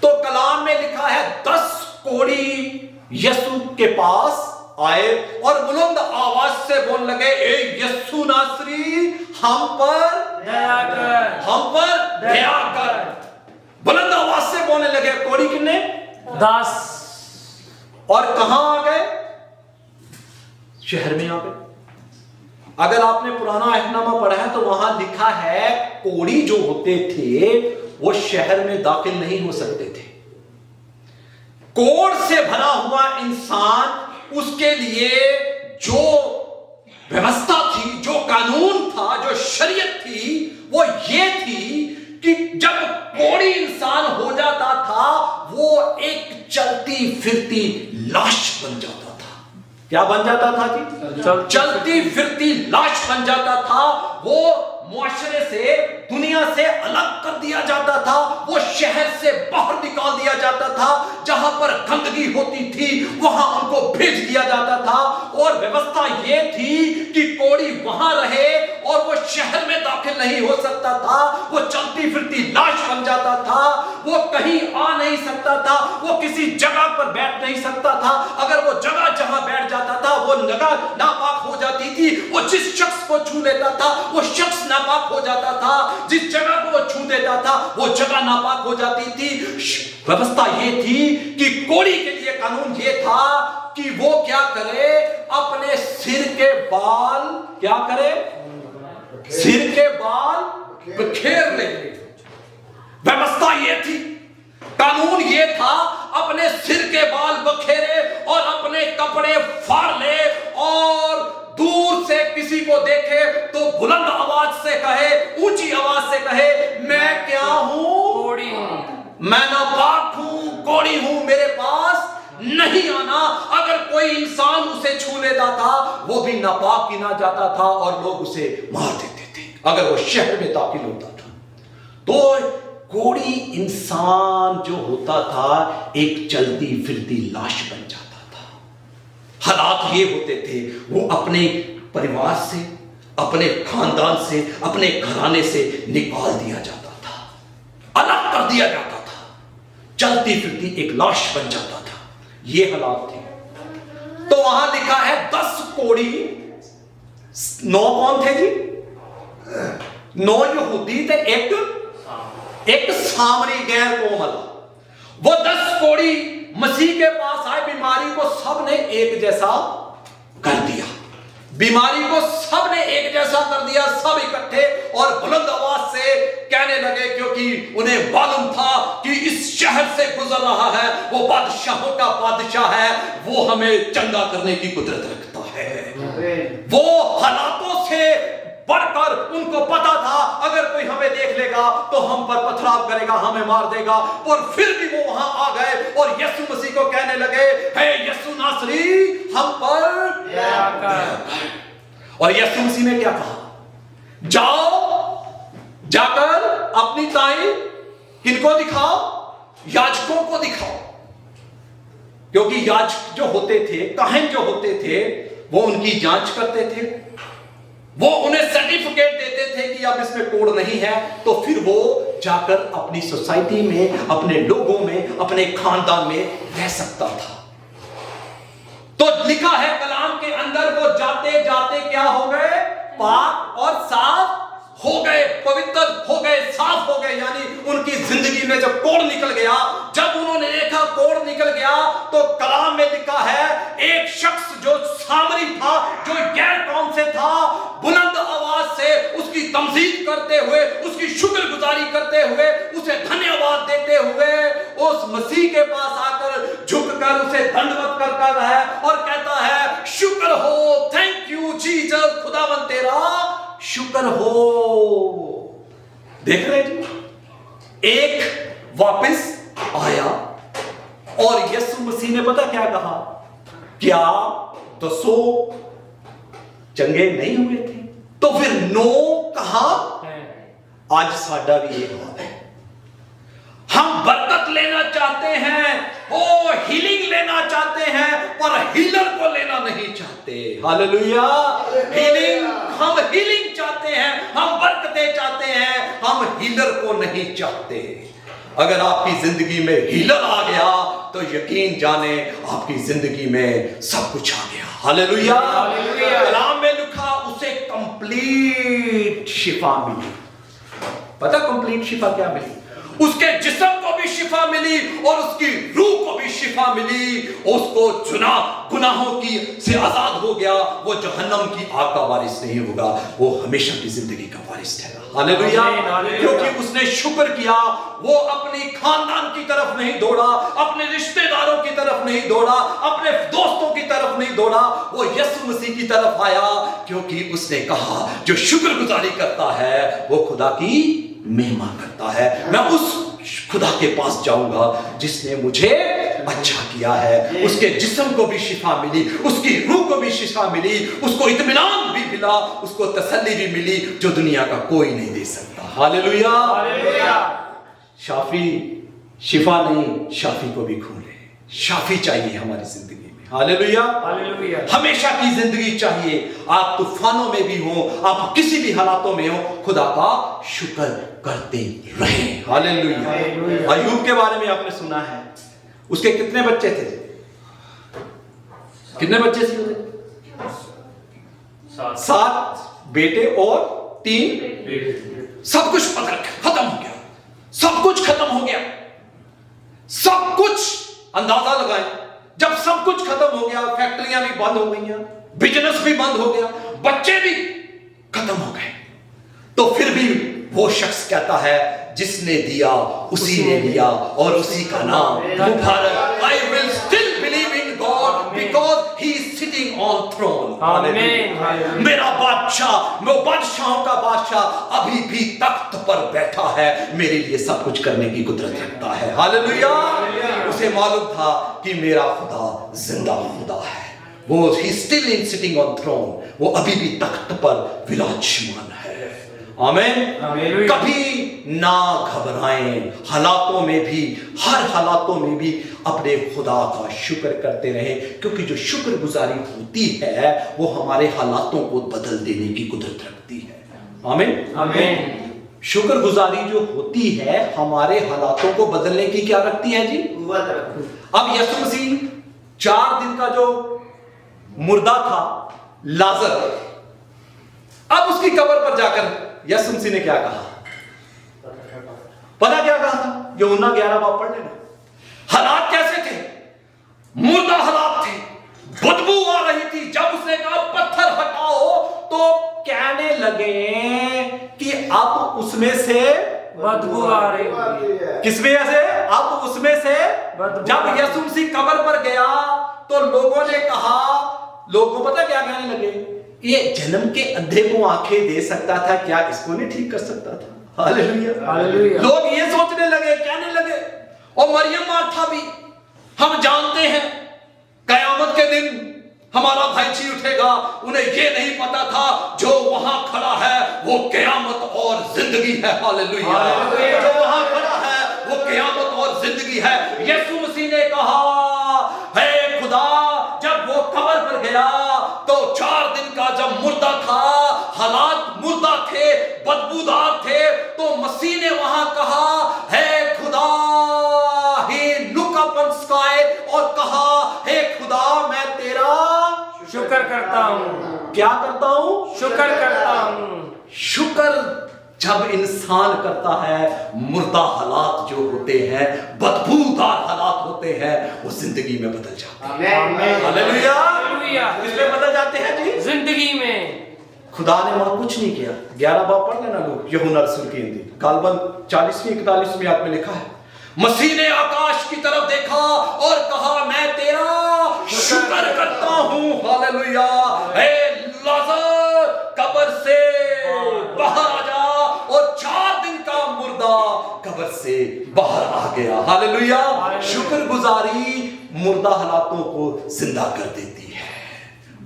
Speaker 4: तो कलाम में लिखा है 10 कोढ़ी यीशु के पास आए और बुलंद आवाज से बोलने लगे, ए यीशु नासरी, हम पर दया कर। बुलंद आवाज से बोलने लगे। कोढ़ी कितने?
Speaker 2: 10।
Speaker 4: और कहां आ गए? शहर में आ गए। अगर आपने पुराना अहदनामा पढ़ा है तो वहां लिखा है कोढ़ी जो होते थे वो शहर में दाखिल नहीं हो सकते थे। कोढ़ से भरा हुआ इंसान, उसके लिए जो व्यवस्था थी, जो कानून था, जो शरीयत थी, वो ये थी कि जब कोढ़ी इंसान जाता था वो एक चलती फिरती लाश बन जाता था। क्या बन जाता था जी? चलती फिरती लाश बन जाता था। वो मुआशरे से, दुनिया से अलग कर दिया जाता था। वो शहर से बाहर निकाल दिया जाता था। जहां पर गंदगी होती थी वहां उनको भेज दिया जाता था। और व्यवस्था ये थी कि कोढ़ी वहां रहे और वो शहर में दाखिल नहीं हो सकता था। वो चलती फिरती लाश बन जाता था। वो कहीं आ नहीं सकता था। वो किसी जगह पर बैठ नहीं सकता था। अगर वो जगह जहां बैठ जाता था वो जगह नापाक हो जाती थी। वो जिस शख्स को छू लेता था वो शख्स नापाक हो जाता था। जिस जगह को वो छू देता था वो जगह नापाक हो जाती थी। व्यवस्था ये थी कि कोढ़ी के लिए कानून ये था कि वो क्या करे, अपने सिर के बाल क्या करे, सिर के बाल बिखेर ले। व्यवस्था ये थी, कानून ये था, अपने सिर के बाल बखेरे और अपने कपड़े फाड़ ले और दूर से किसी को देखे तो बुलंद आवाज से कहे, ऊंची आवाज से कहे, मैं क्या हूं,
Speaker 2: कोढ़ी हूं,
Speaker 4: मैं नापाक हूं, कोढ़ी हूं, मेरे पास नहीं आना। अगर कोई इंसान उसे छू लेता था वो भी नापाक गिना जाता था और लोग उसे मार देते थे अगर वो शहर में दाखिल होता था। तो कोढ़ी इंसान जो होता था एक चलती फिरती लाश बन जाता था। हालात ये होते थे, वो अपने परिवार से, अपने खानदान से, अपने घराने से निकाल दिया जाता था, अलग कर दिया जाता था, चलती फिरती एक लाश बन जाता था। ये हालात थे। तो वहां लिखा है 10 कोढ़ी, 9 कौन थे जी? 9 यहूदी थे, एक सामरी गैर कौम वाला। वो 10 कोढ़ी मसीह के पास आए, बीमारी को सबने एक जैसा कर दिया, बीमारी को सबने एक जैसा कर दिया। सब इकट्ठे और बुलंद आवाज से कहने लगे, क्योंकि उन्हें मालूम था कि इस शहर से गुजर रहा है वो बादशाहों का बादशाह है, वो हमें चंगा करने की कुदरत रखता है। वो हालातों से बढ़कर उनको पता था अगर कोई हमें देख लेगा तो हम पर पथराव करेगा, हमें मार देगा। और फिर भी वो वहां आ गए और यीशु मसीह को कहने लगे, हे यीशु नासरी, हम पर दया कर। और यीशु मसीह ने क्या कहा? जाओ, जाकर अपनी ताई किनको दिखाओ? याजकों को दिखाओ। क्योंकि याजक जो होते थे, काहन जो होते थे, वो उनकी जांच करते थे, वो उन्हें सर्टिफिकेट देते थे कि अब इसमें कोढ़ नहीं है। तो फिर वो जाकर अपनी सोसाइटी में, अपने लोगों में, अपने खानदान में रह सकता था। तो लिखा है कलाम के अंदर, वो जाते जाते क्या हो गए? पाक और साफ हो गए, पवित्र हो गए, साफ हो गए। यानी उनकी जिंदगी में जब कोढ़ निकल गया, जब उन्होंने देखा कोढ़ निकल गया, तो कलाम में लिखा है एक शख्स जो सामरी था, जो गैर कौम से था, बुलंद आवाज से उसकी तमजीद करते हुए, उसकी शुक्रगुजारी करते हुए, उसे धन्यवाद देते हुए उस मसीह के पास आकर झुककर उसे दंडवत करता है और कहता है, शुक्र हो, थैंक यू जीसस, खुदावन तेरा शुक्र हो। देख रहे जी, एक वापस आया और यीशु मसीह ने पता क्या कहा? क्या 10 चंगे नहीं हुए थे? तो फिर 9 कहा? आज साडा भी एक हाल है। हम बरकत लेना चाहते हैं, ओ हीलिंग लेना चाहते हैं, पर हीलर को लेना नहीं चाहते। हालेलुया। हीलिंग, हम हीलिंग चाहते हैं, हम बरकतें चाहते हैं, हम हीलर को नहीं चाहते। अगर आपकी जिंदगी में हीलर आ गया तो यकीन जाने आपकी जिंदगी में सब कुछ आ गया। हालेलुया। कलाम में लिखा उसे कंप्लीट शिफा मिली। पता कंप्लीट शिफा क्या मिली? उसके जिस्म को भी शिफा मिली और उसकी रूह को भी शिफा मिली। उसको गुनाहों की से आजाद हो गया। वो जहन्नम की आग का वारिस नहीं होगा, वो हमेशा की जिंदगी का वारिस ठहरा। हालेलुया। क्योंकि उसने शुक्र किया, वो अपनी खानदान की तरफ नहीं दौड़ा, अपने रिश्तेदारों की तरफ नहीं दौड़ा, अपने दोस्तों की तरफ नहीं दौड़ा, वो यीशु मसीह की तरफ आया। क्योंकि उसने कहा जो शुक्रगुजारी करता है वो खुदा की महिमा करता है। मैं उस खुदा के पास जाऊंगा जिसने मुझे अच्छा किया है। उसके जिस्म को भी शिफा मिली, उसकी रूह को भी शिफा मिली, उसको इत्मीनान भी मिला, उसको तसल्ली भी मिली जो दुनिया का कोई नहीं दे सकता। हालेलुया। शाफी शिफा नहीं, शाफी को भी खोले। शाफी चाहिए हमारी जिंदगी में। हालेलुया। हमेशा की जिंदगी चाहिए। आप तूफानों में भी हो, आप किसी भी हालातों में हो, खुदा का शुक्र करते रहे। हालेलुया। अय्यूब के बारे में आपने सुना है, उसके कितने बच्चे थे? कितने बच्चे थे? 7 बेटे और 3 सब कुछ खत्म हो गया, सब कुछ खत्म हो गया, सब कुछ। अंदाजा लगाएं, जब सब कुछ खत्म हो गया, फैक्ट्रियां भी बंद हो गई, बिजनेस भी बंद हो गया, बच्चे भी खत्म हो गए, तो फिर भी वो शख्स कहता है जिसने दिया उसी ने लिया और उसी का नाम मुबारक। I will still believe in God because he is sitting on throne. आमीन। मेरा बादशाह, वो बादशाहों का बादशाह अभी भी तख्त पर बैठा है, मेरे लिए सब कुछ करने की कुदरत रखता है। हालेलुया। उसे मालूम था कि मेरा खुदा जिंदा खुदा है, वो ही still in sitting on throne, वो अभी भी तख्त पर विराजमान है। आमीन। कभी ना घबराएं, हालातों में भी, हर हालातों में भी अपने खुदा का शुक्र करते रहें, क्योंकि जो शुक्रगुजारी होती है वो हमारे हालातों को बदल देने की कुदरत रखती है। आमीन। आमीन। शुक्रगुजारी जो होती है हमारे हालातों को बदलने की क्या रखती है जी? अब यीशु मसीह 4 दिन का जो मुर्दा था लाजर, अब उसकी कब्र पर जाकर यीशु मसीह ने क्या कहा? पता क्या कहा था? यूहन्ना 11 बाब पढ़ लेना। हालात कैसे थे? मुर्दा हालात थे, बदबू आ रही थी। जब उसने कहा पत्थर हटाओ, तो कहने लगे कि अब उसमें से
Speaker 2: बदबू आ रही है।
Speaker 4: किसमें से? अब उसमें से। जब यीशु मसीह कब्र पर गया तो लोगों ने कहा, लोगों पता क्या कहने लगे? ये जन्म के अंधे को आंखें दे सकता था, क्या इसको नहीं ठीक कर सकता था? हालेलुया। हालेलुया। लोग ये सोचने लगे, कहने लगे, और मरियम मार्था भी, हम जानते हैं कयामत के दिन हमारा भाई जी उठेगा। उन्हें ये नहीं पता था जो वहां खड़ा है वो कयामत और जिंदगी है। हालेलुया। जो वहां खड़ा है वो कयामत और जिंदगी है। यीशु मसीह ने कहा, हे खुदा, जब वो कब्र पर गया तो 4 दिन का जब मुर्दा था, हालात मुर्दा थे, बदबूदार थे, तो मसीह ने वहां कहा, हे खुदा, he look up on sky, और कहा, हे खुदा, मैं तेरा
Speaker 2: शुक्र करता हूँ।
Speaker 4: क्या करता हूँ?
Speaker 2: शुक्र करता हूँ।
Speaker 4: शुक्र जब इंसान करता है, मुर्दा हालात जो होते हैं, बदबूदार हालात होते हैं, वो जिंदगी में बदल जाते हैं। हालेलुया। इसमें बदल जाते हैं जी
Speaker 2: जिंदगी में।
Speaker 4: खुदा ने वहां कुछ नहीं किया। 11 बाब पढ़ लेना लोग, यूहन्ना रसूल की हिंदी गालबन 40वीं 41वीं आयत में लिखा है, मसीह ने आकाश की तरफ देखा और कहा, मैं तेरा शुक्र करता हूं। हालेलुया। हे लाजर, कब्र से बाहर आ जा, और 4 दिन का मुर्दा कब्र से बाहर आ गया। हालेलुया। शुक्रगुजारी मुर्दा हालातों को जिंदा कर देती है,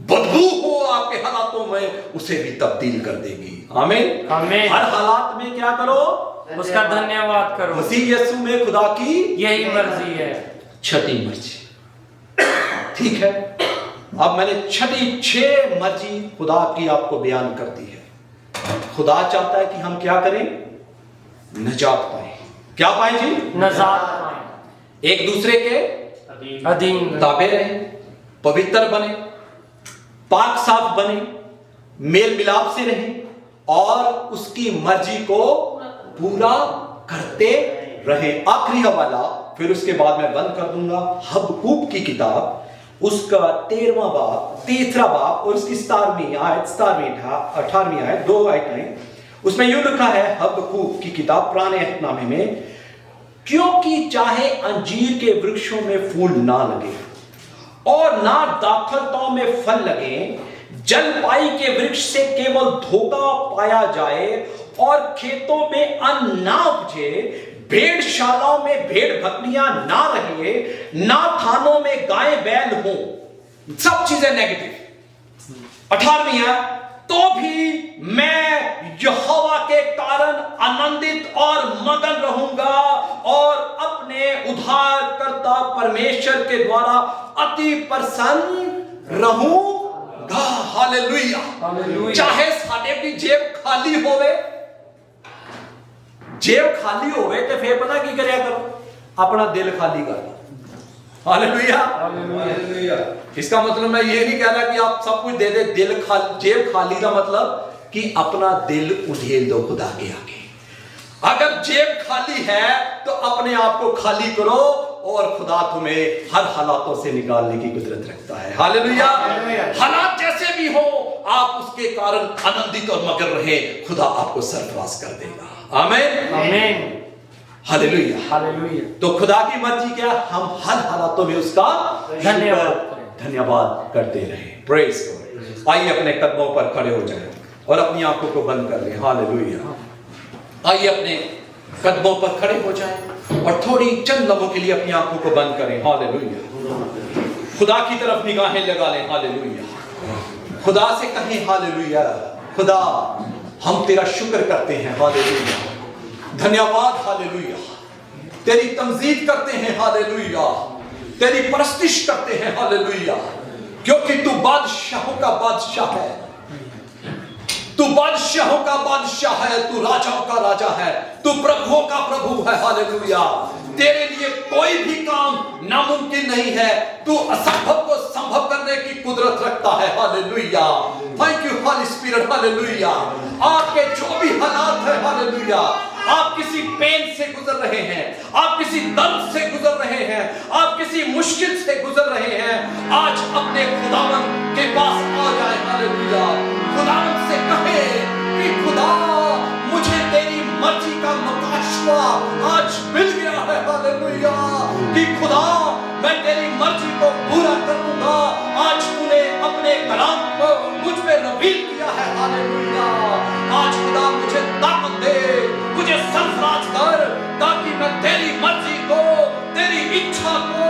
Speaker 4: बदबू हो आपके हालातों में उसे भी तब्दील कर देगी। आमीन। आमीन। हर हालात में क्या करो?
Speaker 2: उसका धन्यवाद करो।
Speaker 4: मसीह यीशु में खुदा की
Speaker 2: यही मर्जी है।
Speaker 4: छठी मर्जी। ठीक है, अब मैंने छठी 6 मर्जी खुदा की आपको बयान कर दी है। खुदा चाहता है कि हम क्या करें? निजात पाए। क्या पाए जी?
Speaker 2: निजात पाए।
Speaker 4: एक दूसरे के
Speaker 2: अधीन
Speaker 4: ताबे रहें, पवित्र बने, पाक साफ बने, मेल मिलाप से रहें, और उसकी मर्जी को पूरा करते रहें। आखिरी हवाला, फिर उसके बाद मैं बंद कर दूंगा, हबक्कूक की किताब, उसका 13वां बाब, 3रा बाब, और उसकी 17वीं आयत, 18वीं आयत, 2 आयतें। उसमें यूं लिखा है, हबक्कूक की किताब पुराने अहदनामे में, क्योंकि चाहे अंजीर के वृक्षों में फूल ना लगे और ना दाखलताओं में फल लगे, जलपाई के वृक्ष से केवल धोखा पाया जाए और खेतों में अन्न ना उपजे, भेड़शालाओं में भेड़ बकरियां ना रहे, ना थानों में गाय बैल हो, सब चीजें नेगेटिव। 18वीं है, तो भी मैं यहोवा के कारण आनंदित और मगन रहूंगा और अपने उद्धारकर्ता परमेश्वर के द्वारा अति प्रसन्न रहूंगा। हालेलुया। चाहे साडे भी जेब खाली होवे, जेब खाली होवे तो फिर पता की करया करो, अपना दिल खाली कर लो। हालेलुया। इसका मतलब मैं ये नहीं कह रहा कि आप सब कुछ दे दे, दिल खाली, जेब खाली का मतलब कि अपना दिल उधेल दो खुदा के आगे। अगर जेब खाली है तो अपने आप को खाली करो और खुदा तुम्हें हर हालातों से निकालने की कुदरत रखता है। हालेलुया। हालात जैसे भी हो, आप उसके कारण आनंदित और मगन रहे, खुदा आपको सरफराज कर देगा। आमीन आमीन। Hallelujah hallelujah. तो खुदा की मर्जी क्या, हम हर हालातों में उसका धन्यवाद करते रहे। Praise God. आइए अपने कदमों पर खड़े हो जाएं और अपनी आंखों को बंद कर लें। हालेलुया। आइए अपने कदमों पर खड़े हो जाएं और थोड़ी चंद लम्हों के लिए अपनी आंखों को बंद करें। हालेलुया। खुदा की तरफ निगाहें लगा लें। हालेलुया। खुदा से कहें हालेलुया, खुदा हम तेरा शुक्र करते हैं। हालेलुया। धन्यवाद। हालेलुया। तेरी तमजीद करते हैं। हालेलुया। तेरी परस्तिश करते हैं। हालेलुया। क्योंकि तू बादशाहों का बादशाह है, तू बादशाहों का बादशाह है, तू राजाओं का राजा है, तू प्रभुओं का प्रभु है। हालेलुया। तेरे लिए कोई भी काम नामुमकिन नहीं है, तू असंभव को संभव करने की कुदरत रखता है। Hallelujah. Thank you holy spirit. Hallelujah. आपके जो भी हालात है, हालेलुया, आप किसी पेन से गुजर रहे हैं, आप किसी दर्द से गुजर रहे हैं, आप किसी मुश्किल से गुजर रहे हैं, आज अपने खुदावन के पास आ जाए। हालेलुया। खुदावन से कहे कि खुदा मुझे तेरी मर्जी का मुकाशवा आज मिल गया है। हालेलुया। कि खुदा मैं तेरी मर्जी को पूरा करूंगा। आज तूने अपने कलाम को मुझ पे नवीन किया है। हालेलुया। आज खुदा मुझे ताकत दे, मुझे सरफराज कर, ताकि मैं तेरी मर्जी को, तेरी इच्छा को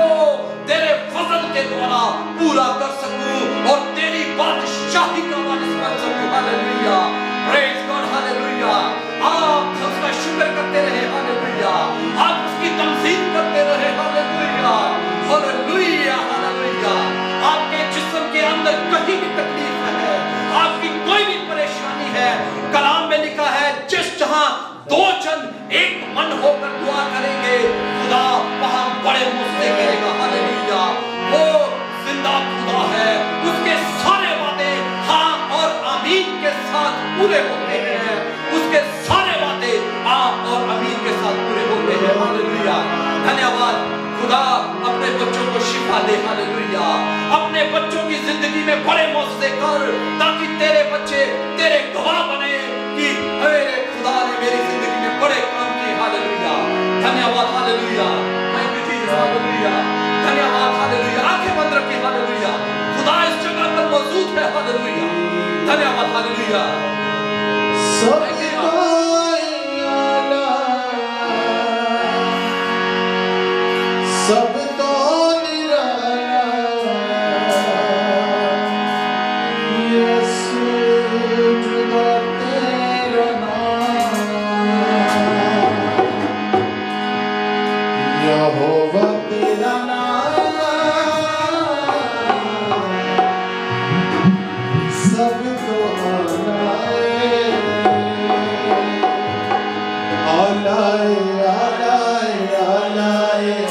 Speaker 4: तेरे फजल के द्वारा पूरा कर सकूं और तेरी बादशाही का वारिस बन सकूं। हालेलुया। Praise God. हालेलुया। आप उसका शुक्र करते रहे। हालेलुया। आप उसकी तमजीद करते रहे। हालेलुया। हालेलुया। हालेलुया। आपके जिस्म के अंदर कहीं भी तकलीफ है, आपकी कोई भी परेशानी है, कलाम में लिखा है जिस जहां दो जन एक मन होकर दुआ करेंगे, खुदा वहां बड़े मुझसे करेगा। हालेलुया। वो जिंदा खुदा है, उसके सारे वादे हाँ और आमीन के साथ पूरे होते हैं, उसके सारे वादे हाँ और आमीन के साथ पूरे होते हैं। हालेलुया। धन्यवाद। खुदा अपने बच्चों को शिफा दे। हालेलुया। अपने बच्चों की जिंदगी में बड़े मौजूदे कर, ताकि तेरे बच्चे तेरे गवाह बने कि मेरे खुदा ने मेरी जिंदगी में बड़े काम किए। हालेलुया। धन्यवाद। Hallelujah. Thank you Jesus. Hallelujah. धन्यवाद। हालेलुया। आंखें बंद रखें। हालेलुया। खुदा इस जगह पर मौजूद है। हालेलुया। धन्यवाद। हालेलुया।
Speaker 3: सब तो निराला यीशु जुदा तेरा नाम, यहोवा तेरा नाम, सब तो आलाए आलाए आलाए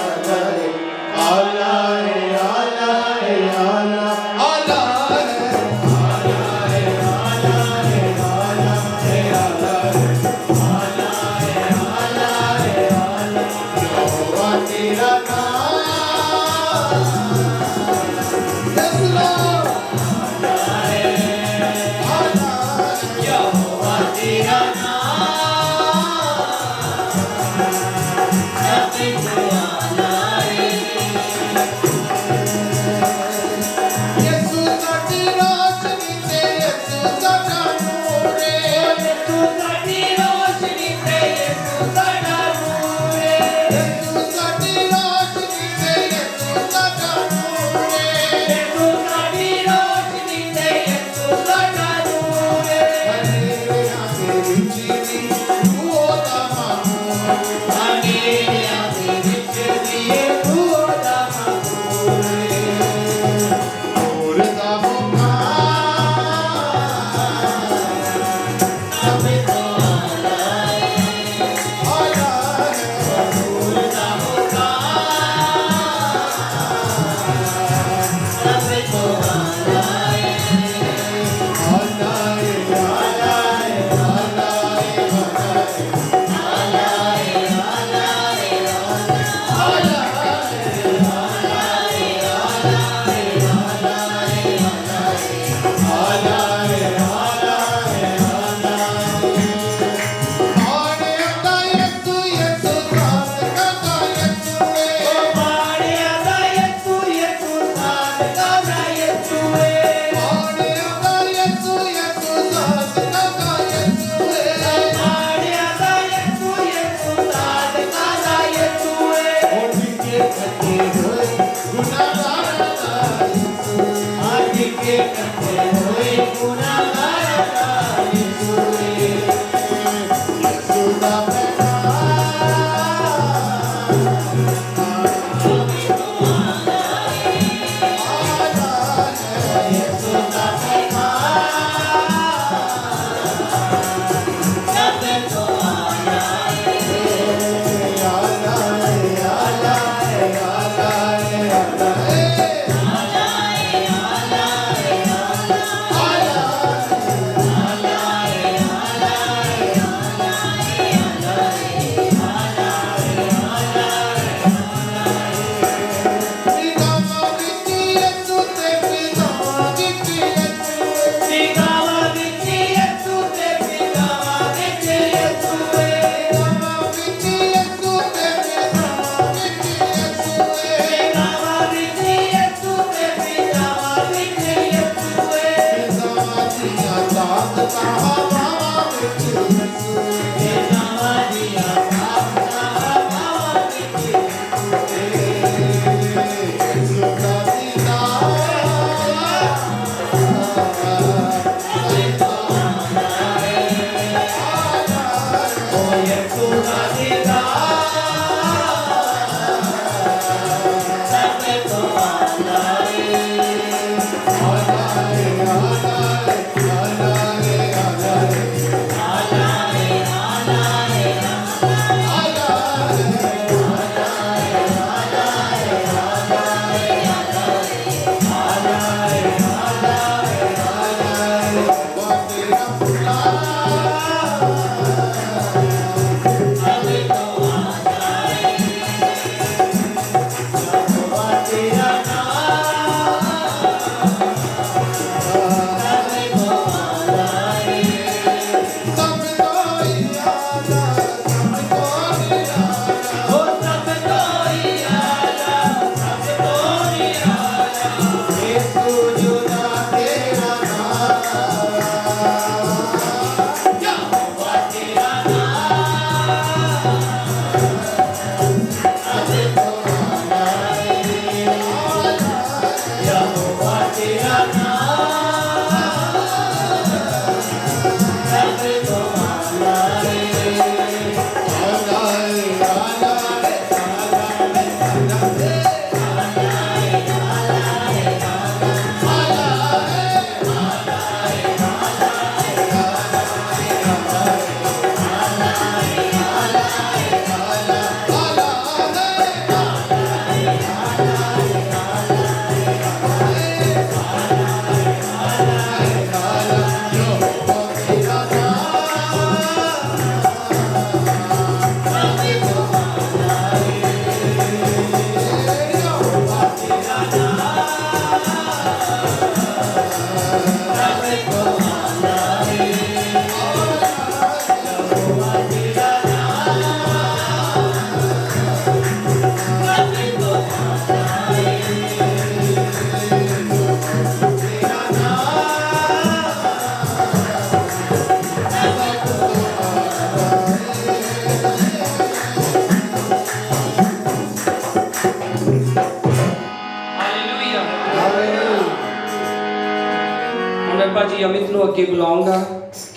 Speaker 2: भाजी अमित ਨੂੰ ਅੱਗੇ ਬੁਲਾਉਂਗਾ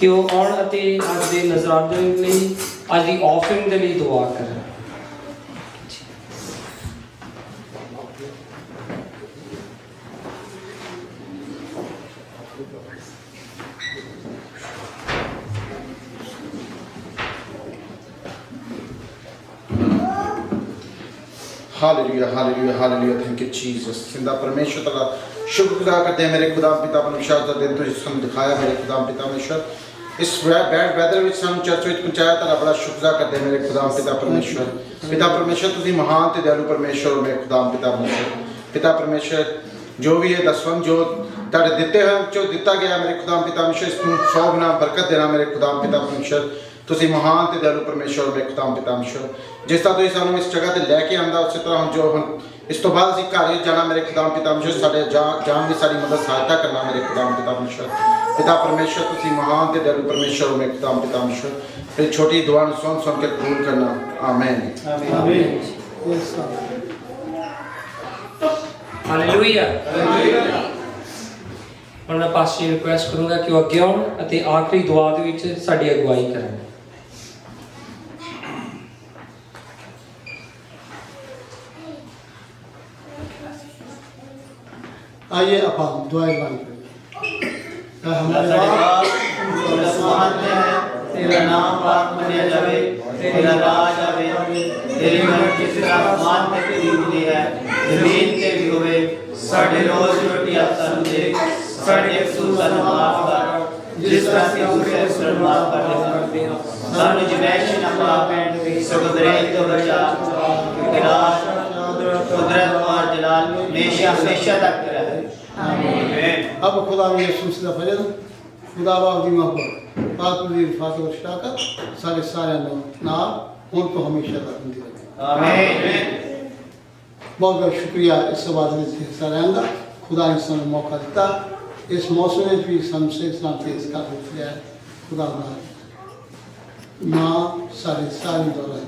Speaker 2: ਕਿ ਉਹ ਆਉਣ ਅਤੇ ਅੱਜ ਦੇ ਨਜ਼ਰਾਨੇ ਲਈ, ਅੱਜ ਦੀ ਆਫਰਿੰਗ ਦੇ ਲਈ ਦੁਆ ਕਰਨ।
Speaker 6: Hallelujah hallelujah hallelujah thank you Jesus. जिंदा परमेश्वर ताला शुक्रगुजार करते हैं मेरे खुदा पिता परमेश्वर का दिन तुझे ਸਾਨੂੰ ਦਿਖਾਇਆ मेरे खुदा पिता परमेश्वर। इस बैड वैदर ਵਿੱਚ ਸਾਨੂੰ ਚਰਚ ਵਿੱਚ ਪਹੁੰਚਾਇਆ ਤਾਲਾ ਬੜਾ ਸ਼ੁਕਰਗੁਜ਼ਾਰ ਕਰਦੇ हैं मेरे खुदा पिता परमेश्वर। पिता परमेश्वर ਤੁਸੀਂ ਮਹਾਨ ਤੇ ਦਇਆਲੂ परमेश्वर हो मेरे खुदा पिता परमेश्वर। पिता परमेश्वर जो भी है दसवंत जो ਤੁਹਾਡੇ ਦਿੱਤੇ ਹੋਏ ਜੋ ਦਿੱਤਾ ਗਿਆ मेरे खुदा पिता परमेश्वर ਇਸ ਨੂੰ 100 ਗੁਣਾ ਬਰਕਤ ਦੇਣਾ मेरे खुदा पिता परमेश्वर। ਤੁਸੀਂ ਮਹਾਨ ਤੇ ਦਇਆਲੂ ਪਰਮੇਸ਼ਵਰ ਮੇਰੇ ਖੁਦਾ ਪਿਤਾ ਪਰਮੇਸ਼ਵਰ। ਜਿਸ ਤਰ੍ਹਾਂ ਤੁਸੀਂ ਸਾਨੂੰ ਇਸ ਜਗ੍ਹਾ ਤੇ ਲੈ ਕੇ ਆਂਦਾ ਉਸੇ ਤਰ੍ਹਾਂ ਹੁਣ ਜੋ ਹੁਣ ਇਸ ਤੋਂ ਬਾਅਦ ਅਸੀਂ ਘਰ ਵਿੱਚ ਜਾਣਾ ਮੇਰੇ ਖੁਦਾ ਪਿਤਾ ਪਰਮੇਸ਼ਵਰ। ਸਾਡੇ ਜਾਣ ਦੀ ਸਾਡੀ ਮਦਦ ਸਹਾਇਤਾ ਕਰਨਾ ਮੇਰੇ ਖੁਦਾ ਪਿਤਾ ਪਰਮੇਸ਼ਵਰ। ਪਿਤਾ ਪਰਮੇਸ਼ਵਰ ਤੁਸੀਂ ਮਹਾਨ ਤੇ ਦਇਆਲੂ ਪਰਮੇਸ਼ਵਰ ਮੇਰੇ ਖੁਦਾ ਪਿਤਾ ਪਰਮੇਸ਼ਵਰ। ਇਹ ਛੋਟੀ ਦੁਆ ਨੂੰ ਸੁਣ ਸੁਣ ਕੇ ਕਬੂਲ ਕਰਨਾ ਆਮੀਨ
Speaker 3: आमीन। Yes, sir.
Speaker 2: ਹਾਲੇਲੂਇਆ। ਹੁਣ ਮੈਂ ਪਾਸਟਰ ਨੂੰ ਰਿਕੁਐਸਟ ਕਰੂੰਗਾ ਕਿ ਉਹ ਅੱਗੇ ਆਉਣ ਅਤੇ ਆਖਰੀ ਦੁਆ ਦੇ ਵਿੱਚ ਸਾਡੀ ਅਗਵਾਈ ਕਰਨ।
Speaker 3: आइए अब हम दुआएं मांगते हैं। हमारे
Speaker 5: हमारे
Speaker 3: बाप
Speaker 5: बाप तू आसमान में है, तेरा नाम पाक माना जावे, तेरा राज आवे, तेरी मर्जी जिस आसमान में तेरी मिली है जमीन ते भी होवे। साढ़े रोज रोटी आप सानू दे, साढ़े कसूर सानू माफ कर जिस तरह से दूसरे कसूर माफ करते हैं। सानू जमैश ना पाप सगो बुराई तो बचा, क्योंकि राज कुदरत और जलाल हमेशा हमेशा तक रहे। आमीन।
Speaker 3: अब खुदा में यीशु मसीह फजल खुदा बाप दी मोहब्बत पाक दी फातिह और शफाकत सारे सारे नाम उन तो हमेशा तक होती रहे।
Speaker 5: आमीन।
Speaker 3: बहुत बहुत शुक्रिया इस बात में हिस्सा लेने खुदा ने सानू मौका दिता। इस मौसम में भी हमसे इस्लाम से इसका लिया खुदा माँ सारे सारी दौलत